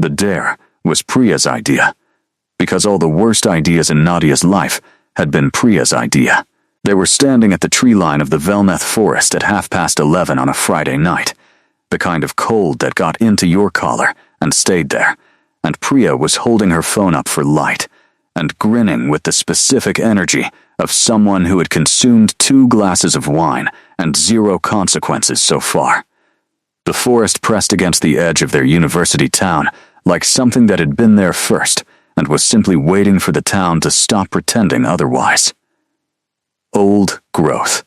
The dare was Priya's idea, because all the worst ideas in Nadia's life had been Priya's idea. They were standing at the tree line of the Velneth forest at 11:30 on a Friday night, the kind of cold that got into your collar and stayed there, and Priya was holding her phone up for light and grinning with the specific energy of someone who had consumed 2 glasses of wine and 0 consequences so far. The forest pressed against the edge of their university town like something that had been there first and was simply waiting for the town to stop pretending otherwise. Old growth.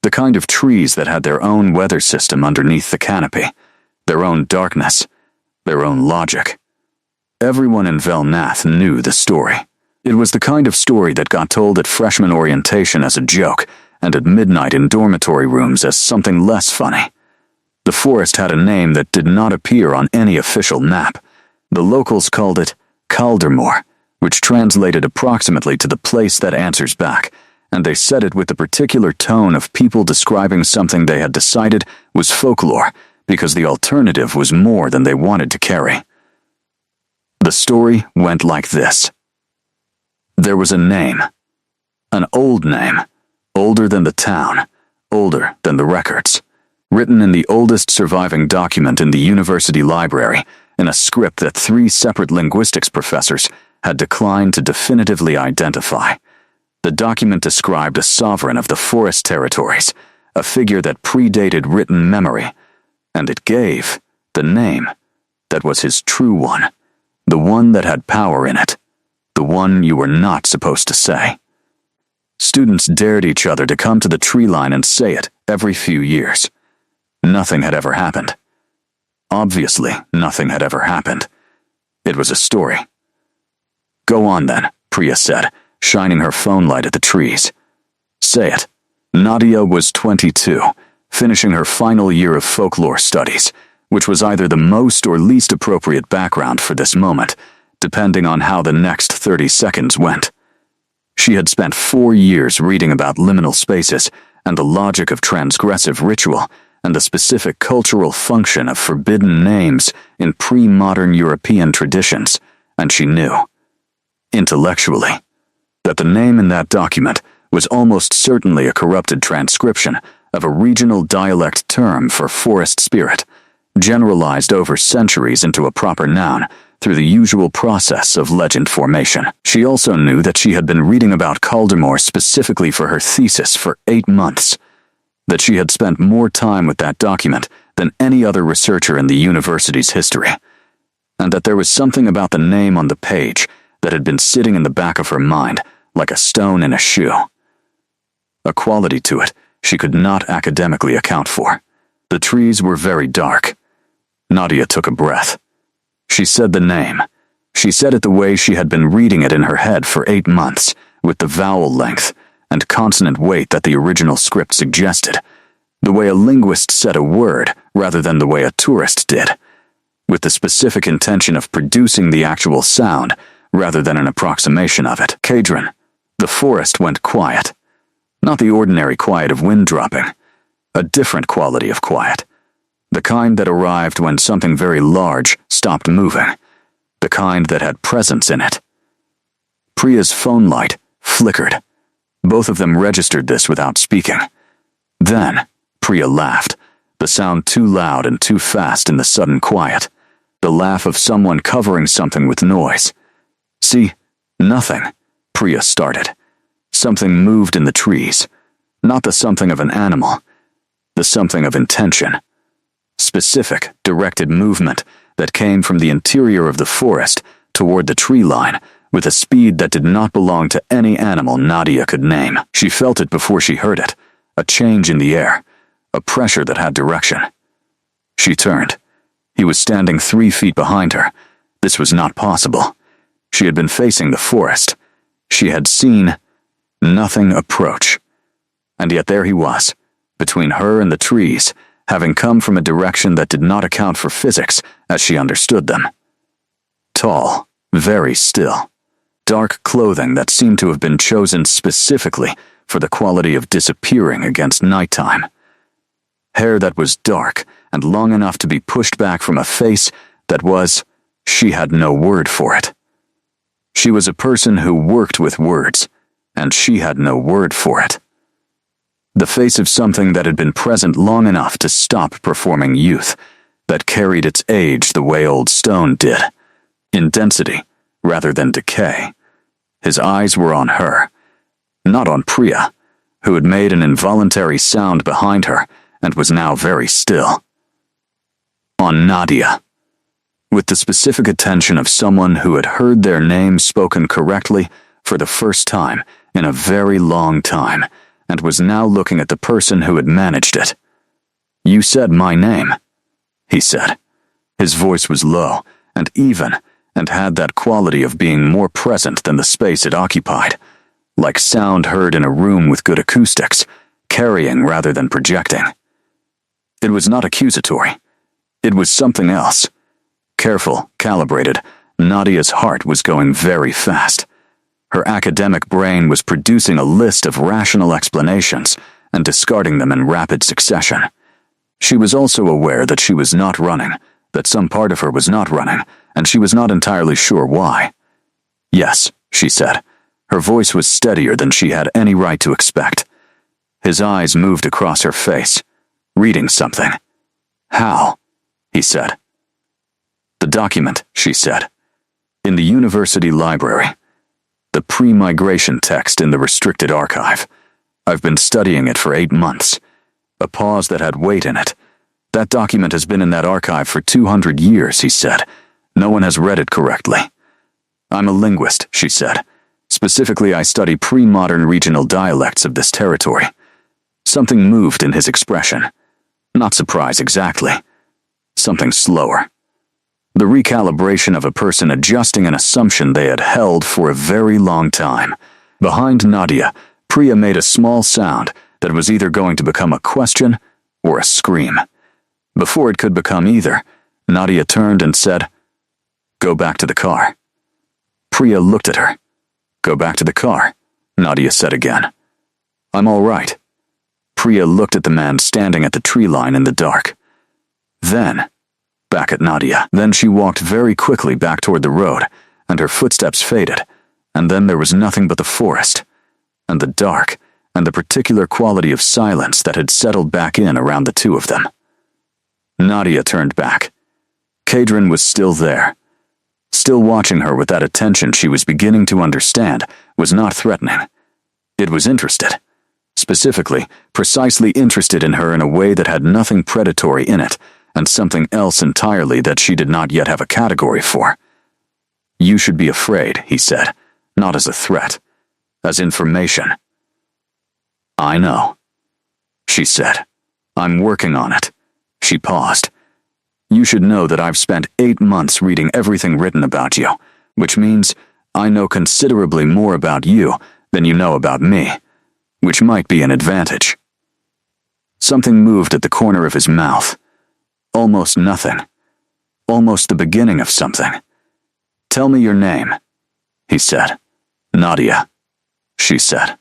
The kind of trees that had their own weather system underneath the canopy, their own darkness, their own logic. Everyone in Velnath knew the story. It was the kind of story that got told at freshman orientation as a joke and at midnight in dormitory rooms as something less funny. The forest had a name that did not appear on any official map. The locals called it Caldermore, which translated approximately to the place that answers back, and they said it with the particular tone of people describing something they had decided was folklore because the alternative was more than they wanted to carry. The story went like this. There was a name. An old name. Older than the town. Older than the records. Written in the oldest surviving document in the university library, in a script that 3 separate linguistics professors had declined to definitively identify. The document described a sovereign of the forest territories, a figure that predated written memory, and it gave the name that was his true one, the one that had power in it, the one you were not supposed to say. Students dared each other to come to the tree line and say it every few years. Nothing had ever happened. Obviously, nothing had ever happened. It was a story. Go on then, Priya said, shining her phone light at the trees. Say it. Nadia was 22, finishing her final year of folklore studies, which was either the most or least appropriate background for this moment, depending on how the next 30 seconds went. She had spent 4 years reading about liminal spaces and the logic of transgressive ritual and the specific cultural function of forbidden names in pre-modern European traditions, and she knew, intellectually, that the name in that document was almost certainly a corrupted transcription of a regional dialect term for forest spirit, generalized over centuries into a proper noun through the usual process of legend formation. She also knew that she had been reading about Caldermore specifically for her thesis for 8 months, that she had spent more time with that document than any other researcher in the university's history, and that there was something about the name on the page that had been sitting in the back of her mind like a stone in a shoe. A quality to it she could not academically account for. The trees were very dark. Nadia took a breath. She said the name. She said it the way she had been reading it in her head for 8 months, with the vowel length and consonant weight that the original script suggested, the way a linguist said a word rather than the way a tourist did, with the specific intention of producing the actual sound rather than an approximation of it. Kadron. The forest went quiet. Not the ordinary quiet of wind dropping, a different quality of quiet. The kind that arrived when something very large stopped moving, the kind that had presence in it. Priya's phone light flickered. Both of them registered this without speaking. Then, Priya laughed, the sound too loud and too fast in the sudden quiet, the laugh of someone covering something with noise. See, nothing, Priya started. Something moved in the trees, not the something of an animal, the something of intention. Specific, directed movement that came from the interior of the forest toward the tree line with a speed that did not belong to any animal Nadia could name. She felt it before she heard it, a change in the air, a pressure that had direction. She turned. He was standing 3 feet behind her. This was not possible. She had been facing the forest. She had seen nothing approach. And yet there he was, between her and the trees, having come from a direction that did not account for physics as she understood them. Tall, very still. Dark clothing that seemed to have been chosen specifically for the quality of disappearing against nighttime. Hair that was dark and long enough to be pushed back from a face That was, she had no word for it. She was a person who worked with words, and she had no word for it. The face of something that had been present long enough to stop performing youth, that carried its age the way old stone did, in density rather than decay. His eyes were on her, not on Priya, who had made an involuntary sound behind her and was now very still. On Nadia, with the specific attention of someone who had heard their name spoken correctly for the first time in a very long time, and was now looking at the person who had managed it. "You said my name," he said. His voice was low and even, and had that quality of being more present than the space it occupied, like sound heard in a room with good acoustics, carrying rather than projecting. It was not accusatory. It was something else. Careful, calibrated, Nadia's heart was going very fast. Her academic brain was producing a list of rational explanations and discarding them in rapid succession. She was also aware that she was not running, that some part of her was not running, and she was not entirely sure why. "Yes," she said. Her voice was steadier than she had any right to expect. His eyes moved across her face, reading something. "How?" he said. "The document," she said. "In the university library. The pre-migration text in the restricted archive. I've been studying it for 8 months. A pause that had weight in it. That document has been in that archive for 200 years, he said. No one has read it correctly. I'm a linguist, she said. Specifically, I study pre-modern regional dialects of this territory. Something moved in his expression. Not surprise exactly. Something slower. The recalibration of a person adjusting an assumption they had held for a very long time. Behind Nadia, Priya made a small sound that was either going to become a question or a scream. Before it could become either, Nadia turned and said, "Go back to the car." Priya looked at her. "Go back to the car," Nadia said again. "I'm all right." Priya looked at the man standing at the tree line in the dark. Then, back at Nadia. Then she walked very quickly back toward the road, and her footsteps faded, and then there was nothing but the forest, and the dark, and the particular quality of silence that had settled back in around the two of them. Nadia turned back. Kadrin was still there. Still watching her with that attention she was beginning to understand was not threatening. It was interested. Specifically, precisely interested in her in a way that had nothing predatory in it, and something else entirely that she did not yet have a category for. "You should be afraid," he said, not as a threat, as information. "I know," she said. "I'm working on it." She paused. "You should know that I've spent 8 months reading everything written about you, which means I know considerably more about you than you know about me, which might be an advantage." Something moved at the corner of his mouth. Almost nothing. Almost the beginning of something. "Tell me your name," he said. "Nadia," she said.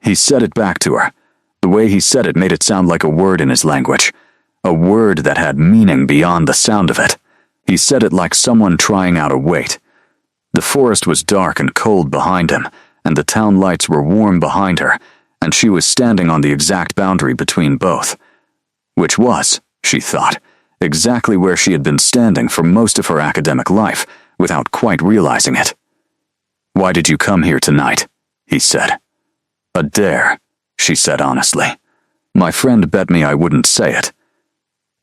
He said it back to her. The way he said it made it sound like a word in his language. A word that had meaning beyond the sound of it. He said it like someone trying out a wait. The forest was dark and cold behind him, and the town lights were warm behind her, and she was standing on the exact boundary between both. Which was, she thought, exactly where she had been standing for most of her academic life, without quite realizing it. "Why did you come here tonight?" he said. "A dare," she said honestly. "My friend bet me I wouldn't say it."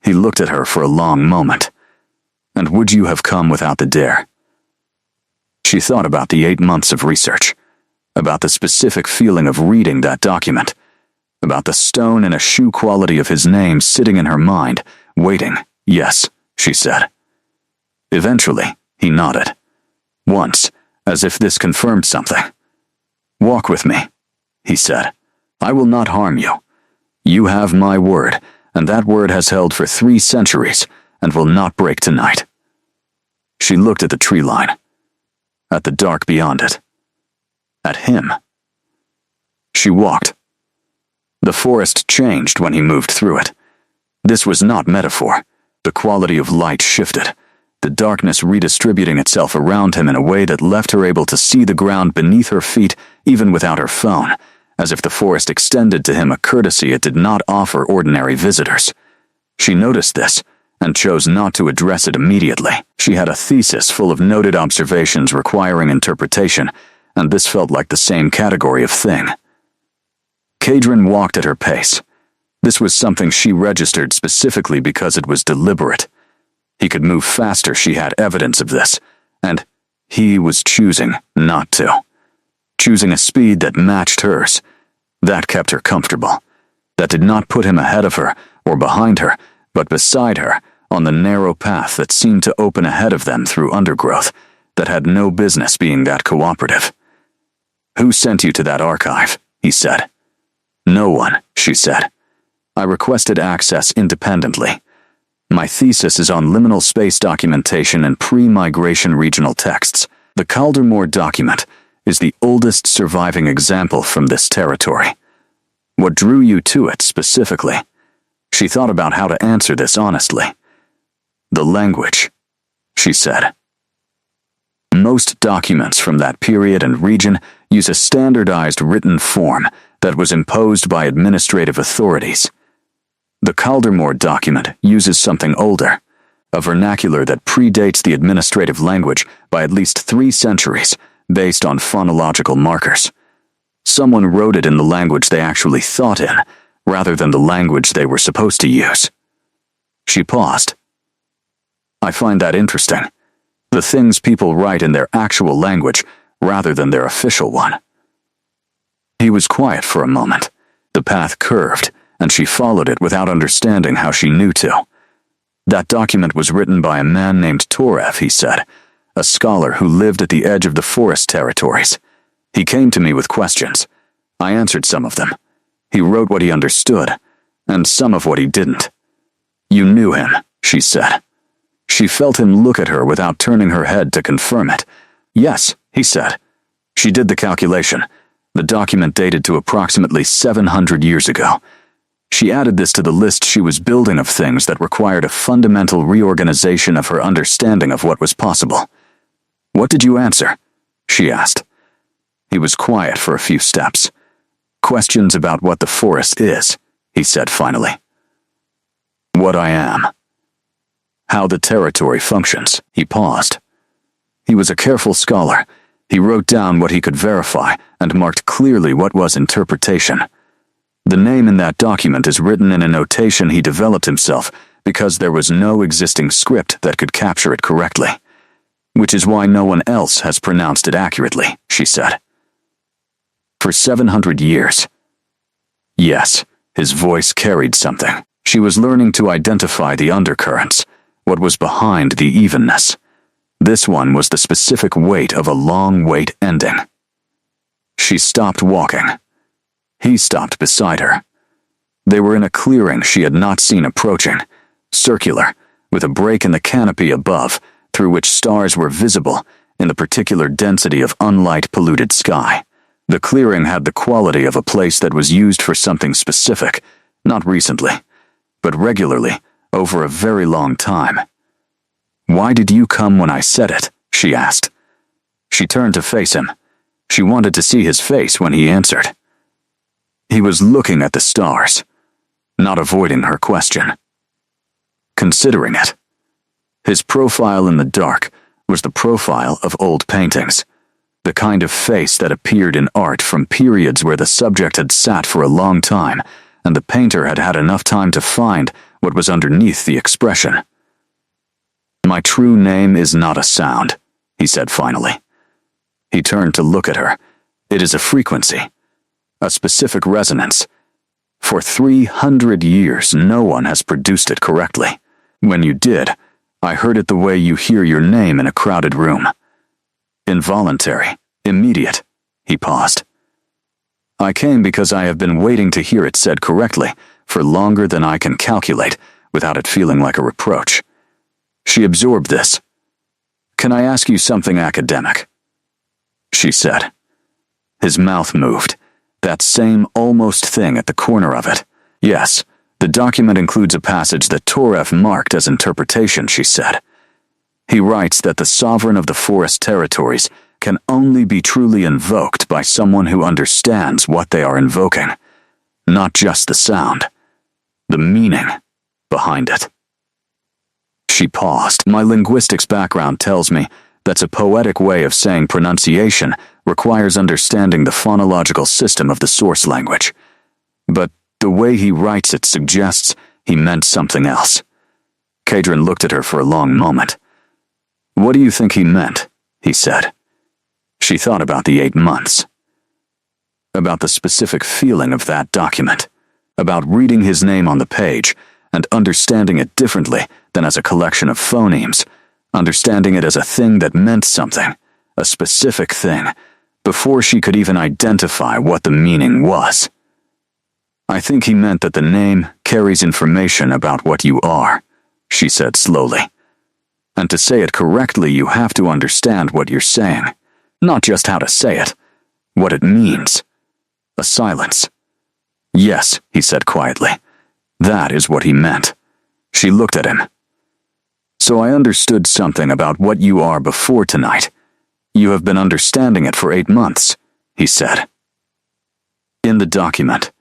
He looked at her for a long moment. "And would you have come without the dare?" She thought about the 8 months of research, about the specific feeling of reading that document, about the stone and a shoe quality of his name sitting in her mind, waiting. "Yes," she said. Eventually, he nodded. Once, as if this confirmed something. "Walk with me," he said. "I will not harm you. You have my word, and that word has held for 3 centuries and will not break tonight." She looked at the tree line, at the dark beyond it, at him. She walked. The forest changed when he moved through it. This was not metaphor. The quality of light shifted. the darkness redistributing itself around him in a way that left her able to see the ground beneath her feet even without her phone, as if the forest extended to him a courtesy it did not offer ordinary visitors. She noticed this, and chose not to address it immediately. She had a thesis full of noted observations requiring interpretation, and this felt like the same category of thing. Kadrin walked at her pace. This was something she registered specifically because it was deliberate. He could move faster, she had evidence of this, and he was choosing not to. Choosing a speed that matched hers. That kept her comfortable. That did not put him ahead of her or behind her, but beside her, on the narrow path that seemed to open ahead of them through undergrowth that had no business being that cooperative. "Who sent you to that archive?" he said. "No one," she said. "I requested access independently. My thesis is on liminal space documentation and pre-migration regional texts. The Caldermore document is the oldest surviving example from this territory. What drew you to it specifically?" She thought about how to answer this honestly. "The language," she said. Most documents from that period and region use a standardized written form that was imposed by administrative authorities. The Caldermore document uses something older, a vernacular that predates the administrative language by at least 3 centuries, based on phonological markers. Someone wrote it in the language they actually thought in, rather than the language they were supposed to use. She paused. "I find that interesting. The things people write in their actual language, rather than their official one." He was quiet for a moment. The path curved, and she followed it without understanding how she knew to. "That document was written by a man named Torev," he said, "a scholar who lived at the edge of the forest territories. He came to me with questions. I answered some of them. He wrote what he understood, and some of what he didn't." "You knew him," she said. She felt him look at her without turning her head to confirm it. "Yes," he said. She did the calculation. The document dated to approximately 700 years ago. She added this to the list she was building of things that required a fundamental reorganization of her understanding of what was possible. "What did you answer?" she asked. He was quiet for a few steps. "Questions about what the forest is," he said finally. "What I am. How the territory functions." He paused. He was a careful scholar. He wrote down what he could verify and marked clearly what was interpretation. The name in that document is written in a notation he developed himself because there was no existing script that could capture it correctly. "Which is why no one else has pronounced it accurately," she said. "For 700 years. Yes, his voice carried something. She was learning to identify the undercurrents, what was behind the evenness. This one was the specific weight of a long wait ending. She stopped walking. He stopped beside her. They were in a clearing she had not seen approaching, circular, with a break in the canopy above, through which stars were visible in the particular density of unlight-polluted sky. The clearing had the quality of a place that was used for something specific, not recently, but regularly, over a very long time. "Why did you come when I said it?" she asked. She turned to face him. She wanted to see his face when he answered. He was looking at the stars, not avoiding her question. Considering it. His profile in the dark was the profile of old paintings, the kind of face that appeared in art from periods where the subject had sat for a long time, and the painter had had enough time to find what was underneath the expression. "My true name is not a sound," he said finally. He turned to look at her. "It is a frequency, a specific resonance. For 300 years, no one has produced it correctly. When you did, I heard it the way you hear your name in a crowded room. Involuntary, immediate." He paused. "I came because I have been waiting to hear it said correctly for longer than I can calculate without it feeling like a reproach." She absorbed this. "Can I ask you something academic?" she said. His mouth moved. That same almost thing at the corner of it. "Yes, the document includes a passage that Torev marked as interpretation," she said. He writes that the sovereign of the forest territories can only be truly invoked by someone who understands what they are invoking, not just the sound, the meaning behind it. She paused. My linguistics background tells me that's a poetic way of saying pronunciation requires understanding the phonological system of the source language. But the way he writes it suggests he meant something else. Kadrin looked at her for a long moment. "What do you think he meant?" he said. She thought about the 8 months. About the specific feeling of that document. About reading his name on the page and understanding it differently than as a collection of phonemes, understanding it as a thing that meant something, a specific thing, before she could even identify what the meaning was. "I think he meant that the name carries information about what you are," she said slowly. "And to say it correctly, you have to understand what you're saying, not just how to say it, what it means." A silence. "Yes," he said quietly. "That is what he meant." She looked at him. "So I understood something about what you are before tonight. You have been understanding it for 8 months," he said. In the document,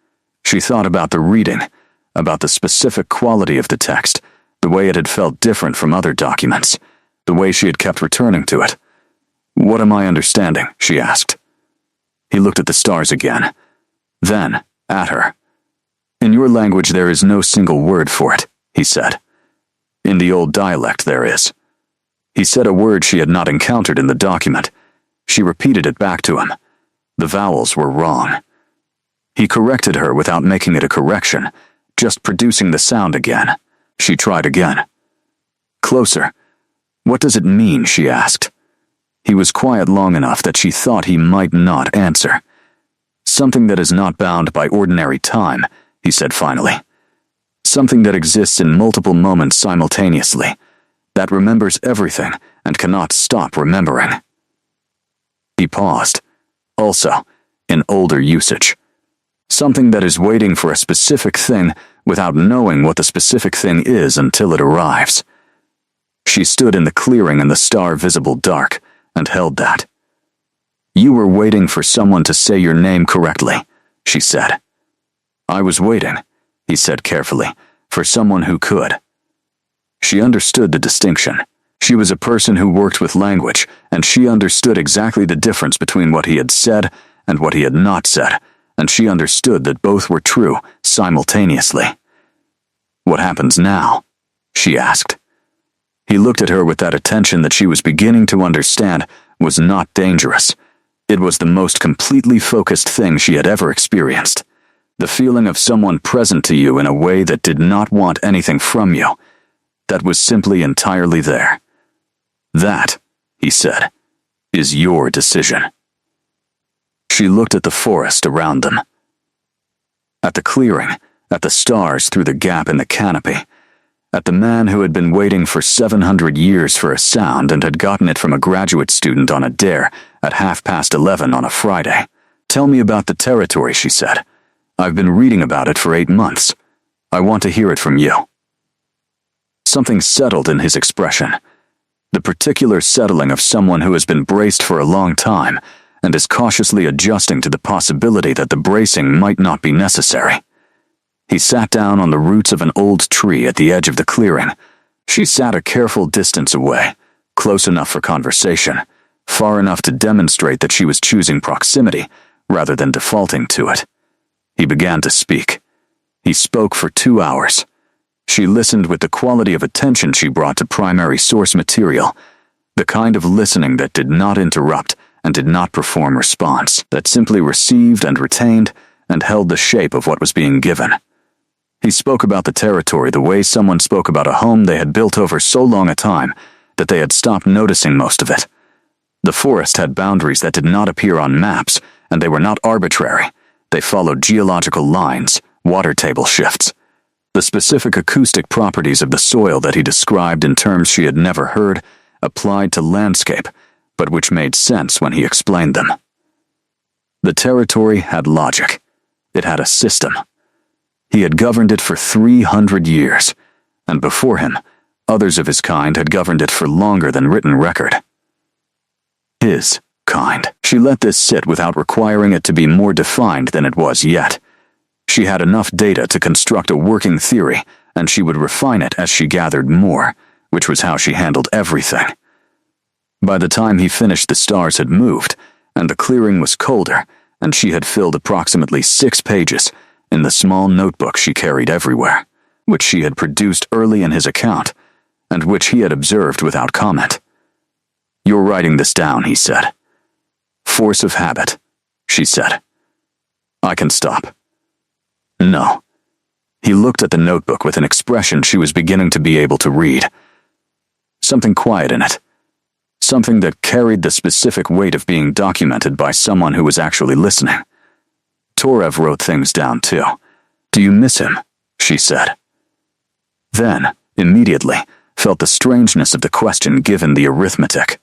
she thought about the reading, about the specific quality of the text, the way it had felt different from other documents, the way she had kept returning to it. "What am I understanding?" she asked. He looked at the stars again, then at her. "In your language there is no single word for it," he said. "In the old dialect there is." He said a word she had not encountered in the document. She repeated it back to him. The vowels were wrong. He corrected her without making it a correction, just producing the sound again. She tried again. "Closer. What does it mean?" she asked. He was quiet long enough that she thought he might not answer. "Something that is not bound by ordinary time," he said finally. "Something that exists in multiple moments simultaneously, that remembers everything and cannot stop remembering." He paused. "Also, in older usage. Something that is waiting for a specific thing without knowing what the specific thing is until it arrives." She stood in the clearing in the star-visible dark and held that. "You were waiting for someone to say your name correctly," she said. "I was waiting," he said carefully, "for someone who could." She understood the distinction. She was a person who worked with language, and she understood exactly the difference between what he had said and what he had not said, and she understood that both were true simultaneously. "What happens now?" she asked. He looked at her with that attention that she was beginning to understand was not dangerous. It was the most completely focused thing she had ever experienced. The feeling of someone present to you in a way that did not want anything from you, that was simply entirely there. "That," he said, "is your decision." She looked at the forest around them. At the clearing, at the stars through the gap in the canopy, at the man who had been waiting for 700 years for a sound and had gotten it from a graduate student on a dare at 11:30 on a Friday. "Tell me about the territory," she said. "I've been reading about it for 8 months. I want to hear it from you." Something settled in his expression. The particular settling of someone who has been braced for a long time and is cautiously adjusting to the possibility that the bracing might not be necessary. He sat down on the roots of an old tree at the edge of the clearing. She sat a careful distance away, close enough for conversation, far enough to demonstrate that she was choosing proximity rather than defaulting to it. He began to speak. He spoke for 2 hours. She listened with the quality of attention she brought to primary source material, the kind of listening that did not interrupt and did not perform response, that simply received and retained and held the shape of what was being given. He spoke about the territory the way someone spoke about a home they had built over so long a time that they had stopped noticing most of it. The forest had boundaries that did not appear on maps, and they were not arbitrary. They followed geological lines, water table shifts. The specific acoustic properties of the soil that he described in terms she had never heard applied to landscape, but which made sense when he explained them. The territory had logic. It had a system. He had governed it for 300 years, and before him, Others of his kind had governed it for longer than written record. His kind. She let this sit without requiring it to be more defined than it was yet. She had enough data to construct a working theory, and she would refine it as she gathered more, which was how she handled everything. By the time he finished, the stars had moved, and the clearing was colder, and she had filled approximately 6 pages in the small notebook she carried everywhere, which she had produced early in his account, and which he had observed without comment. "You're writing this down," he said. "Force of habit," she said. "I can stop." No. He looked at the notebook with an expression she was beginning to be able to read. Something quiet in it. Something that carried the specific weight of being documented by someone who was actually listening. Torev wrote things down too. "Do you miss him?" she said. Then, immediately, felt the strangeness of the question given the arithmetic.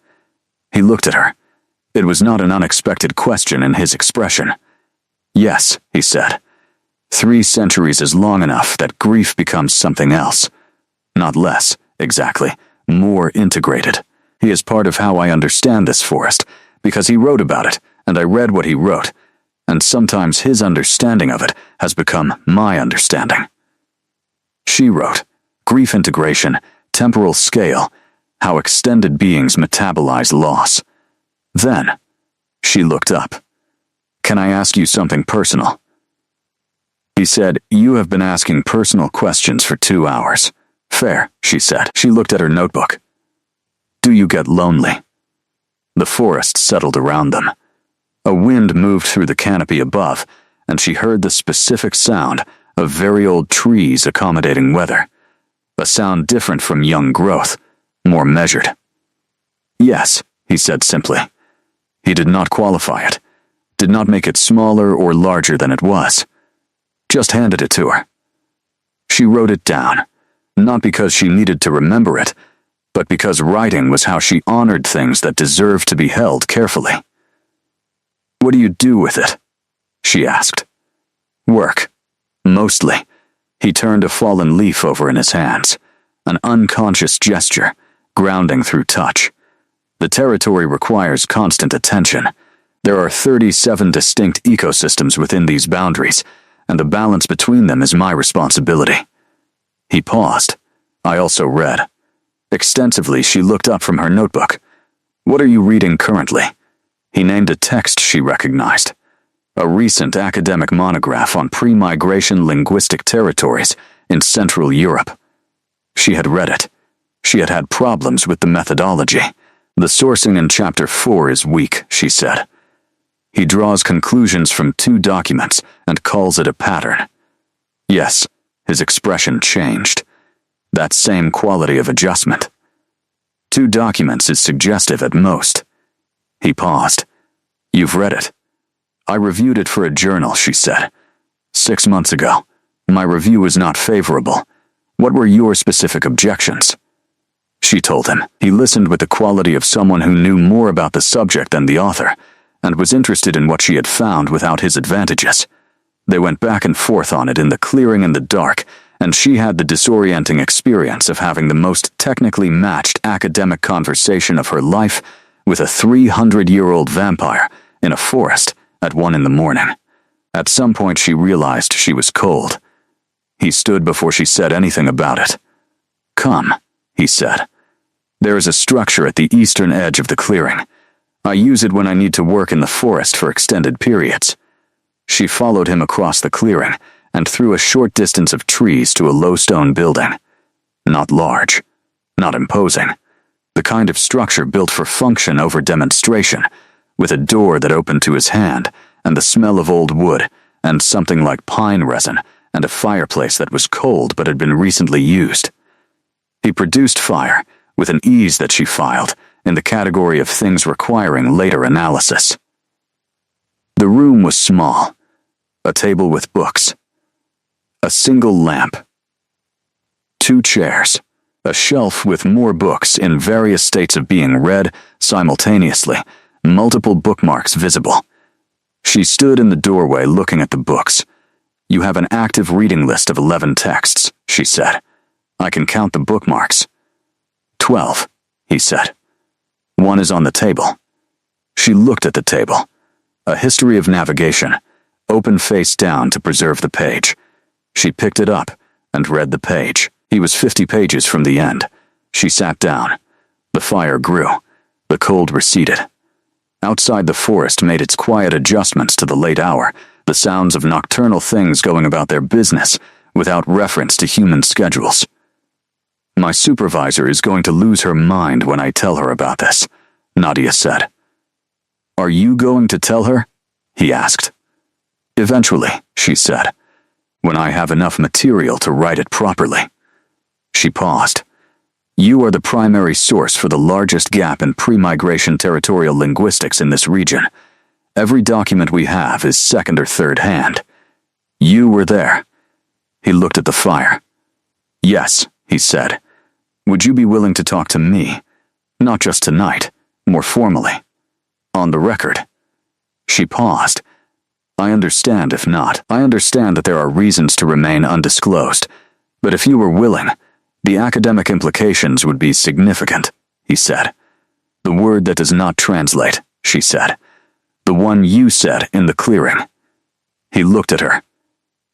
He looked at her. It was not an unexpected question in his expression. "Yes," he said. 3 centuries is long enough that grief becomes something else. Not less, exactly, more integrated. He is part of how I understand this forest, because he wrote about it, and I read what he wrote, and sometimes his understanding of it has become my understanding." She wrote, "Grief integration, temporal scale, how extended beings metabolize loss." Then, she looked up. "Can I ask you something personal?" He said, "You have been asking personal questions for 2 hours. Fair," she said. She looked at her notebook. "Do you get lonely?" The forest settled around them. A wind moved through the canopy above, and she heard the specific sound of very old trees accommodating weather. A sound different from young growth, more measured. "Yes," he said simply. He did not qualify it, did not make it smaller or larger than it was. Just handed it to her. She wrote it down, not because she needed to remember it, but because writing was how she honored things that deserved to be held carefully. "What do you do with it?" she asked. "Work. Mostly." He turned a fallen leaf over in his hands, an unconscious gesture, grounding through touch. The territory requires constant attention. There are 37 distinct ecosystems within these boundaries, and the balance between them is my responsibility. He paused. I also read. Extensively, she looked up from her notebook. "What are you reading currently?" He named a text she recognized. A recent academic monograph on pre-migration linguistic territories in Central Europe. She had read it. She had had problems with the methodology. "The sourcing in Chapter 4 is weak," she said. He draws conclusions from 2 documents and calls it a pattern. Yes, his expression changed. That same quality of adjustment. 2 documents is suggestive at most. He paused. "You've read it." "I reviewed it for a journal," she said. 6 months ago. My review was not favorable. What were your specific objections?" She told him. He listened with the quality of someone who knew more about the subject than the author, and was interested in what she had found without his advantages. They went back and forth on it in the clearing in the dark, and she had the disorienting experience of having the most technically matched academic conversation of her life with a 300-year-old vampire in a forest at 1 in the morning. At some point she realized she was cold. He stood before she said anything about it. "Come," he said. "There is a structure at the eastern edge of the clearing. I use it when I need to work in the forest for extended periods." She followed him across the clearing and through a short distance of trees to a low stone building. Not large, not imposing. The kind of structure built for function over demonstration, with a door that opened to his hand and the smell of old wood and something like pine resin and a fireplace that was cold but had been recently used. He produced fire with an ease that she filed in the category of things requiring later analysis. The room was small. A table with books. A single lamp. 2 chairs. A shelf with more books in various states of being read simultaneously, multiple bookmarks visible. She stood in the doorway looking at the books. "You have an active reading list of 11 texts," she said. "I can count the bookmarks." 12, he said. One is on the table. She looked at the table. A history of navigation, open face down to preserve the page. She picked it up and read the page. He was 50 pages from the end. She sat down. The fire grew. The cold receded. Outside, the forest made its quiet adjustments to the late hour, the sounds of nocturnal things going about their business without reference to human schedules. My supervisor is going to lose her mind when I tell her about this, Nadia said. Are you going to tell her? He asked. Eventually, she said, when I have enough material to write it properly. She paused. You are the primary source for the largest gap in pre-migration territorial linguistics in this region. Every document we have is second or third hand. You were there. He looked at the fire. Yes, he said. Would you be willing to talk to me? Not just tonight, more formally. On the record. She paused. I understand if not. I understand that there are reasons to remain undisclosed. But if you were willing, the academic implications would be significant, he said. The word that does not translate, she said. The one you said in the clearing. He looked at her.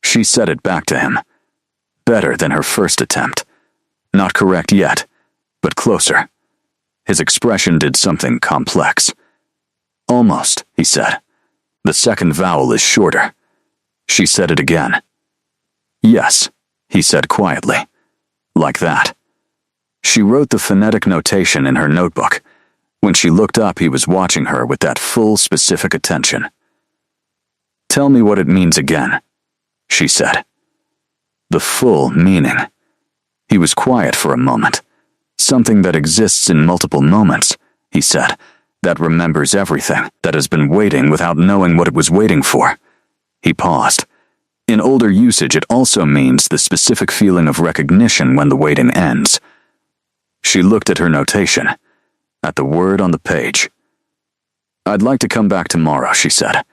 She said it back to him. Better than her first attempt. Not correct yet, but closer. His expression did something complex. Almost, he said. The second vowel is shorter. She said it again. Yes, he said quietly. Like that. She wrote the phonetic notation in her notebook. When she looked up, he was watching her with that full, specific attention. Tell me what it means again, she said. The full meaning. He was quiet for a moment. Something that exists in multiple moments, he said, that remembers everything, that has been waiting without knowing what it was waiting for. He paused. In older usage, it also means the specific feeling of recognition when the waiting ends. She looked at her notation, at the word on the page. I'd like to come back tomorrow, she said,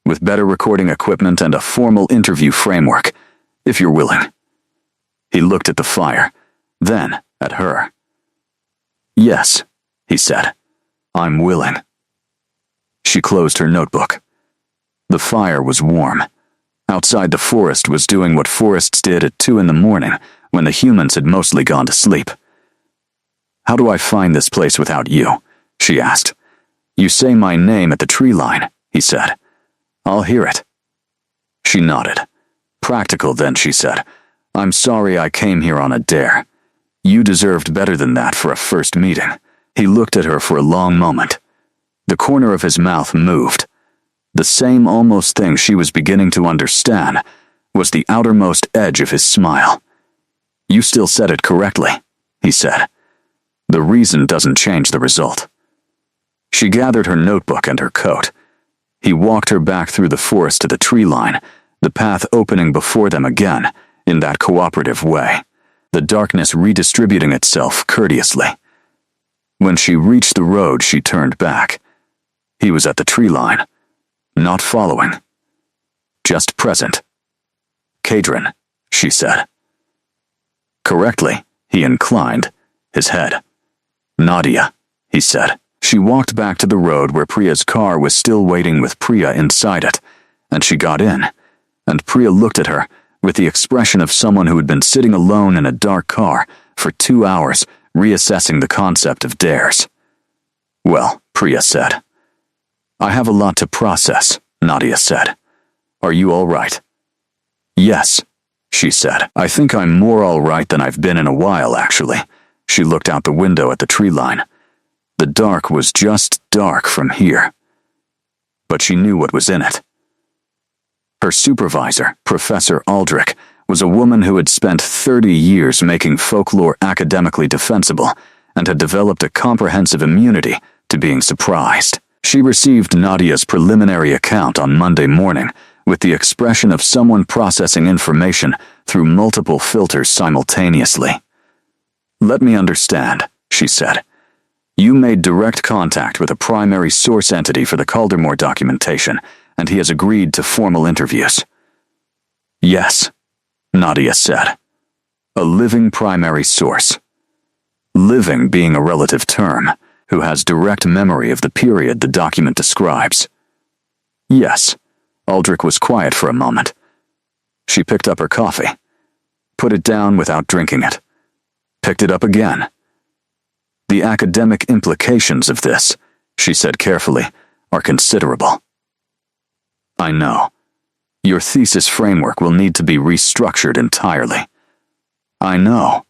with better recording equipment and a formal interview framework, if you're willing. He looked at the fire, then at her. Yes, he said. I'm willing. She closed her notebook. The fire was warm. Outside, the forest was doing what forests did at 2 a.m, when the humans had mostly gone to sleep. How do I find this place without you? She asked. You say my name at the tree line, he said. I'll hear it. She nodded. Practical then, she said. I'm sorry I came here on a dare. You deserved better than that for a first meeting. He looked at her for a long moment. The corner of his mouth moved. The same almost thing she was beginning to understand was the outermost edge of his smile. You still said it correctly, he said. The reason doesn't change the result. She gathered her notebook and her coat. He walked her back through the forest to the tree line, the path opening before them again, in that cooperative way, the darkness redistributing itself courteously. When she reached the road, she turned back. He was at the tree line, not following, just present. Kadrin, she said. Correctly, he inclined his head. Nadia, he said. She walked back to the road where Priya's car was still waiting with Priya inside it, and she got in, and Priya looked at her with the expression of someone who had been sitting alone in a dark car for 2 hours, reassessing the concept of dares. Well, Priya said. I have a lot to process, Nadia said. Are you all right? Yes, she said. I think I'm more all right than I've been in a while, actually. She looked out the window at the tree line. The dark was just dark from here. But she knew what was in it. Her supervisor, Professor Aldrich, was a woman who had spent 30 years making folklore academically defensible and had developed a comprehensive immunity to being surprised. She received Nadia's preliminary account on Monday morning with the expression of someone processing information through multiple filters simultaneously. Let me understand, she said. You made direct contact with a primary source entity for the Caldermore documentation, and he has agreed to formal interviews. Yes, Nadia said. A living primary source. living being a relative term, who has direct memory of the period the document describes. Yes. Aldrich was quiet for a moment. She picked up her coffee, put it down without drinking it, picked it up again. The academic implications of this, she said carefully, are considerable. I know. Your thesis framework will need to be restructured entirely. I know.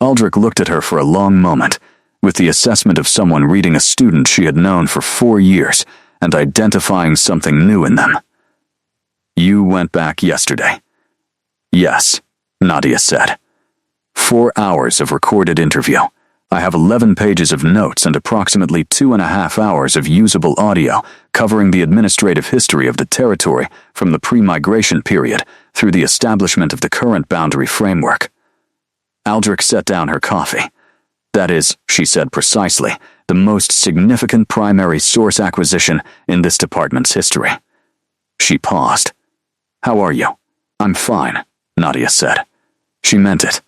Aldrich looked at her for a long moment, with the assessment of someone reading a student she had known for 4 years and identifying something new in them. You went back yesterday. Yes, Nadia said. 4 hours of recorded interview. I have 11 pages of notes and approximately 2.5 hours of usable audio covering the administrative history of the territory from the pre-migration period through the establishment of the current boundary framework. Aldrich set down her coffee. That is, she said precisely, the most significant primary source acquisition in this department's history. She paused. How are you? I'm fine, Nadia said. She meant it.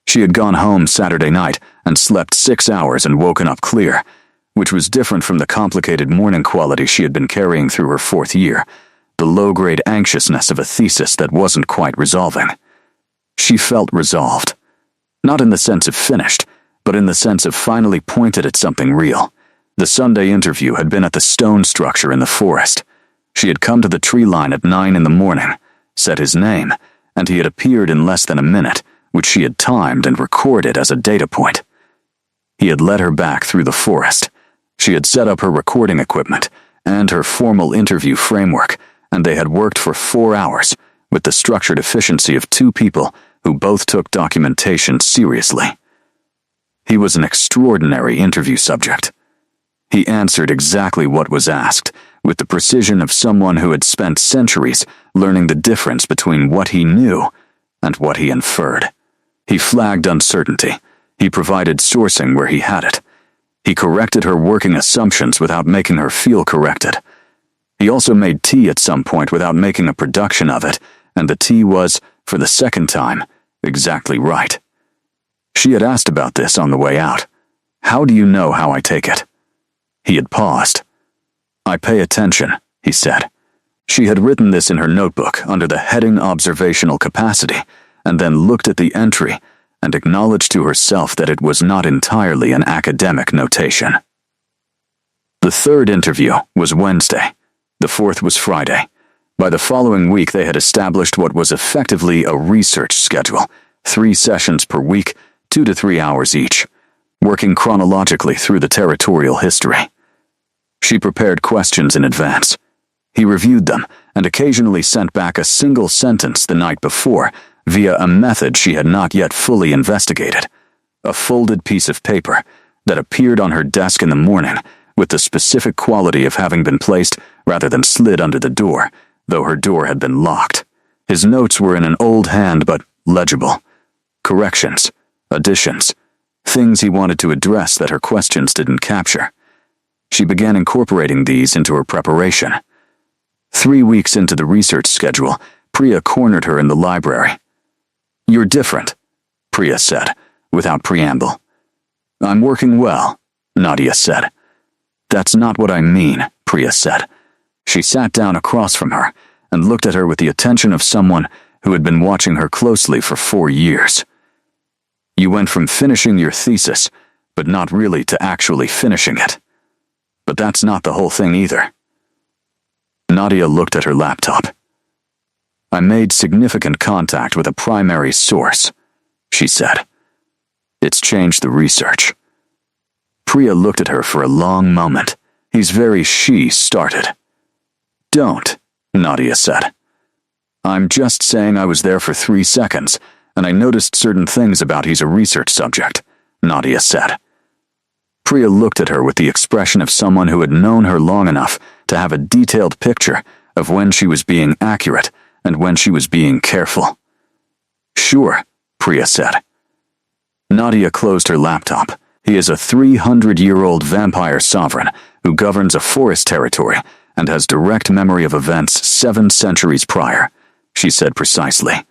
She had gone home Saturday night and slept 6 hours and woken up clear, which was different from the complicated morning quality she had been carrying through her 4th year, the low-grade anxiousness of a thesis that wasn't quite resolving. She felt resolved. Not in the sense of finished, but in the sense of finally pointed at something real. The Sunday interview had been at the stone structure in the forest. She had come to the tree line at 9 in the morning, said his name, and he had appeared in less than a minute, which she had timed and recorded as a data point. He had led her back through the forest. She had set up her recording equipment and her formal interview framework, and they had worked for 4 hours with the structured efficiency of 2 people who both took documentation seriously. He was an extraordinary interview subject. He answered exactly what was asked, with the precision of someone who had spent centuries learning the difference between what he knew and what he inferred. He flagged uncertainty. He provided sourcing where he had it. He corrected her working assumptions without making her feel corrected. He also made tea at some point without making a production of it, and the tea was, for the second time, exactly right. She had asked about this on the way out. How do you know how I take it? He had paused. I pay attention, he said. She had written this in her notebook under the heading Observational Capacity, and then looked at the entry and acknowledged to herself that it was not entirely an academic notation. The 3rd interview was Wednesday. The 4th was Friday. By the following week, they had established what was effectively a research schedule, 3 sessions per week, 2 to 3 hours each, working chronologically through the territorial history. She prepared questions in advance. He reviewed them and occasionally sent back a single sentence the night before via a method she had not yet fully investigated, a folded piece of paper that appeared on her desk in the morning with the specific quality of having been placed rather than slid under the door, though her door had been locked. His notes were in an old hand but legible. Corrections, additions, things he wanted to address that her questions didn't capture. She began incorporating these into her preparation. 3 weeks into the research schedule, Priya cornered her in the library. You're different, Priya said, without preamble. I'm working well, Nadia said. That's not what I mean, Priya said. She sat down across from her and looked at her with the attention of someone who had been watching her closely for 4 years. You went from finishing your thesis, but not really to actually finishing it. But that's not the whole thing either. Nadia looked at her laptop. I made significant contact with a primary source, she said. It's changed the research. Priya looked at her for a long moment. He's very she started. Don't, Nadia said. I'm just saying I was there for 3 seconds, and I noticed certain things about he's a research subject, Nadia said. Priya looked at her with the expression of someone who had known her long enough to have a detailed picture of when she was being accurate and when she was being careful. Sure, Priya said. Nadia closed her laptop. He is a 300-year-old vampire sovereign who governs a forest territory and has direct memory of events 7 centuries prior, she said precisely.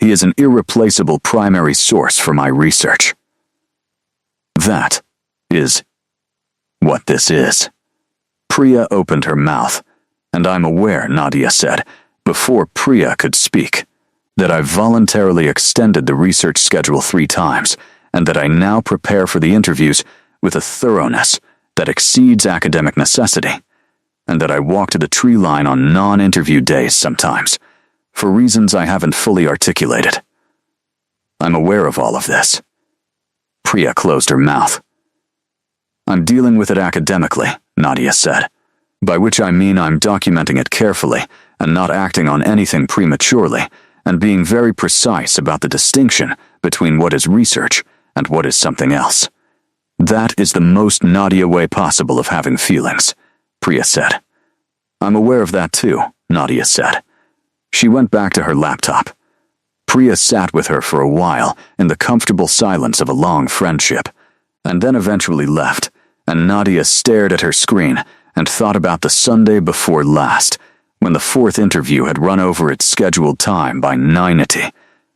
He is an irreplaceable primary source for my research. That is what this is. Priya opened her mouth, and I'm aware, Nadia said, before Priya could speak, that I voluntarily extended the research schedule 3 times, and that I now prepare for the interviews with a thoroughness that exceeds academic necessity, and that I walk to the tree line on non-interview days sometimes, for reasons I haven't fully articulated. I'm aware of all of this. Priya closed her mouth. I'm dealing with it academically, Nadia said, by which I mean I'm documenting it carefully and not acting on anything prematurely, and being very precise about the distinction between what is research and what is something else. That is the most Nadia way possible of having feelings, Priya said. I'm aware of that too, Nadia said. She went back to her laptop. Priya sat with her for a while in the comfortable silence of a long friendship, and then eventually left, and Nadia stared at her screen and thought about the Sunday before last, when the 4th interview had run over its scheduled time by 90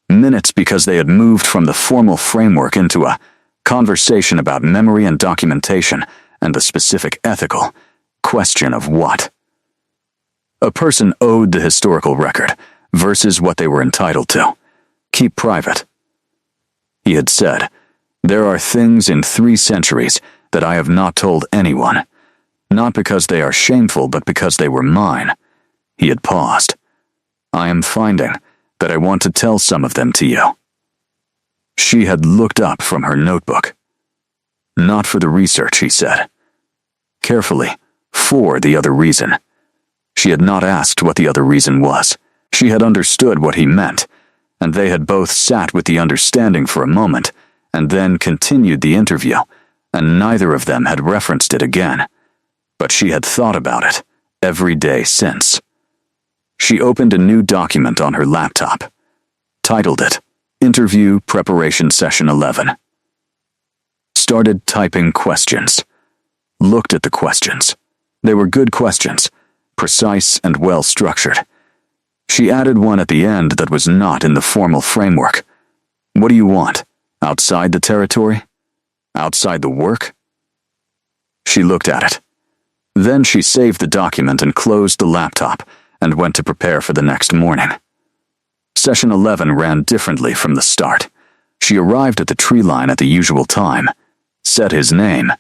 minutes because they had moved from the formal framework into a conversation about memory and documentation and the specific ethical question of what a person owed the historical record versus what they were entitled to. Keep private. He had said, there are things in 3 centuries that I have not told anyone, not because they are shameful, but because they were mine. He had paused. I am finding that I want to tell some of them to you. She had looked up from her notebook. Not for the research, he said. Carefully, for the other reason. She had not asked what the other reason was. She had understood what he meant, and they had both sat with the understanding for a moment, and then continued the interview, and neither of them had referenced it again. But she had thought about it every day since. She opened a new document on her laptop, titled it Interview Preparation Session 11. Started typing questions. Looked at the questions. They were good questions, precise and well-structured. She added one at the end that was not in the formal framework. What do you want? Outside the territory? Outside the work? She looked at it. Then she saved the document and closed the laptop and went to prepare for the next morning. Session 11 ran differently from the start. She arrived at the tree line at the usual time, said his name,